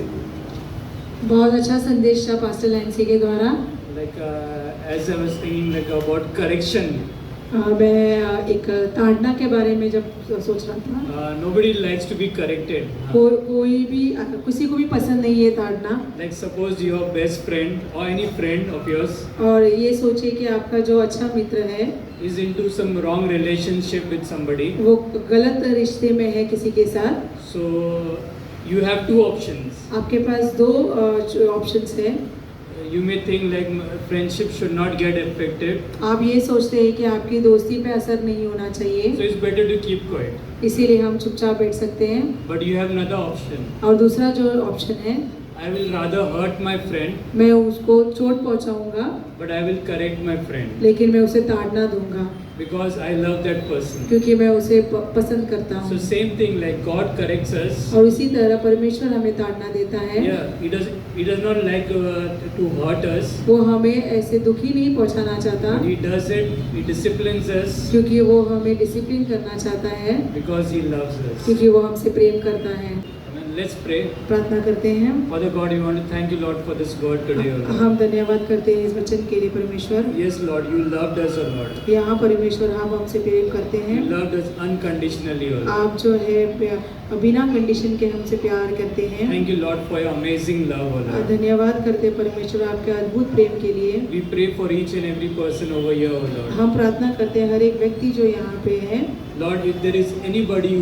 बहुत अच्छा संदेश था पास्टर लैंसी के द्वारा। Like as I was thinking like about correction, मैं एक ताड़ना के बारे में जब सोच रहा था, nobody likes to be corrected. कोई भी किसी को भी पसंद नहीं है ताड़ना। Like suppose your best friend or any friend of yours और ये सोचिए कि आपका जो अच्छा मित्र है is into some wrong relationship with somebody. वो गलत रिश्ते में है किसी के साथ, So you have two options. आपके पास दो ऑप्शंस है। You may think like friendship should not get affected. आप ये सोचते हैं कि आपकी दोस्ती पे असर नहीं होना So चाहिए, it's better to keep quiet. इसीलिए हम चुपचाप बैठ सकते हैं। But you have another option. और दूसरा जो ऑप्शन है, I will rather hurt my friend, मैं उसको चोट पहुंचाऊंगा but I will correct my friend लेकिन मैं उसे ताड़ना दूंगा because I love that person. क्योंकि मैं उसे पसंद करता So हूँ। same thing like God corrects us. और इसी तरह परमेश्वर हमें ताड़ना देता है। Yeah, He does not like to hurt us. वो हमें ऐसे दुखी नहीं पहुंचाना चाहता, He does it. He disciplines us क्योंकि वो हमें डिसिप्लिन करना चाहता है, because He loves us. क्योंकि वो हमसे प्रेम करता है। Amen. Let's pray. प्रार्थना करते हैं। Father God, we want to thank you, Lord, for this word today, O Lord. हम धन्यवाद करते हैं इस वचन के लिए परमेश्वर। Yes, Lord, you loved us, O Lord. यहाँ परमेश्वर हम हमसे प्रेम करते You हैं। loved us unconditionally, O Lord. आप जो है बिना कंडीशन के हमसे प्यार करते हैं। Thank you, Lord, for your amazing love, O Lord. धन्यवाद करते हैं परमेश्वर आपके अद्भुत प्रेम के लिए। We pray for each and every person over here, O Lord. हम प्रार्थना करते हैं हर एक व्यक्ति जो यहाँ पे है, Lord, if there is anybody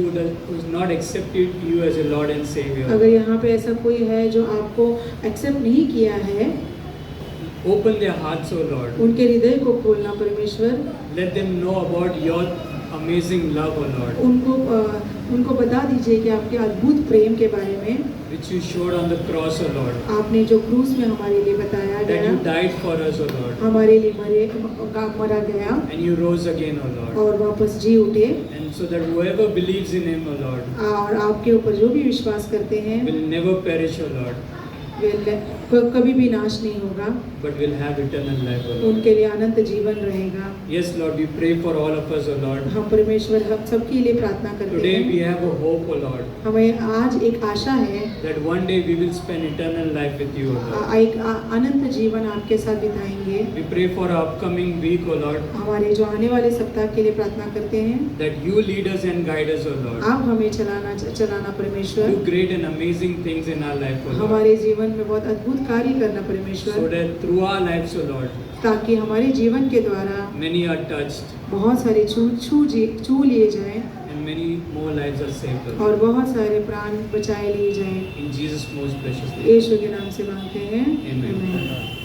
who's not accepted you as a Lord and Savior, अगर यहाँ पे ऐसा कोई है जो आपको एक्सेप्ट नहीं किया है, open their hearts, O Lord. उनके हृदय को खोलना परमेश्वर। Let them know about your amazing love, O Lord, उनको बता दीजिए कि आपके अद्भुत प्रेम के बारे में, which you showed on the cross, O Lord. आपने जो क्रूस में हमारे लिए बताया That गया, you died for us, O Lord, हमारे लिए मरा गया and you rose again, O Lord. और वापस जी उठे, And so that whoever believes in Him, O Lord, और आपके ऊपर जो भी विश्वास करते हैं will never perish, O Lord, कभी भी नाश नहीं होगा, but will have eternal life, O Lord. उनके लिए अनंत जीवन रहेगा। Yes, Lord, we pray for all of us, O Lord. हम परमेश्वर हम सबके लिए प्रार्थना करते Today we हैं। have a hope, O Lord, हमें आज एक आशा है, that one day we will spend eternal life with you, O Lord. एक अनंत जीवन आपके साथ बिताएंगे। We pray for our upcoming week, O Lord, हमारे जो आने वाले सप्ताह के लिए प्रार्थना करते हैं, that you lead us and guide us, O Lord. आप हमें चलाना परमेश्वर, Do great and amazing things in our life, O Lord, हमारे जीवन में बहुत अद्भुत कार्य करना so परमेश्वर, that through our lives, O Lord, ताकि हमारे जीवन के द्वारा many are touched बहुत सारे छू लिए जाएं and many more lives are saved, O Lord. और बहुत सारे प्राण बचाए लिए जाएं। In Jesus' most precious name. यीशु के नाम से मांगते हैं, Amen. आमीन।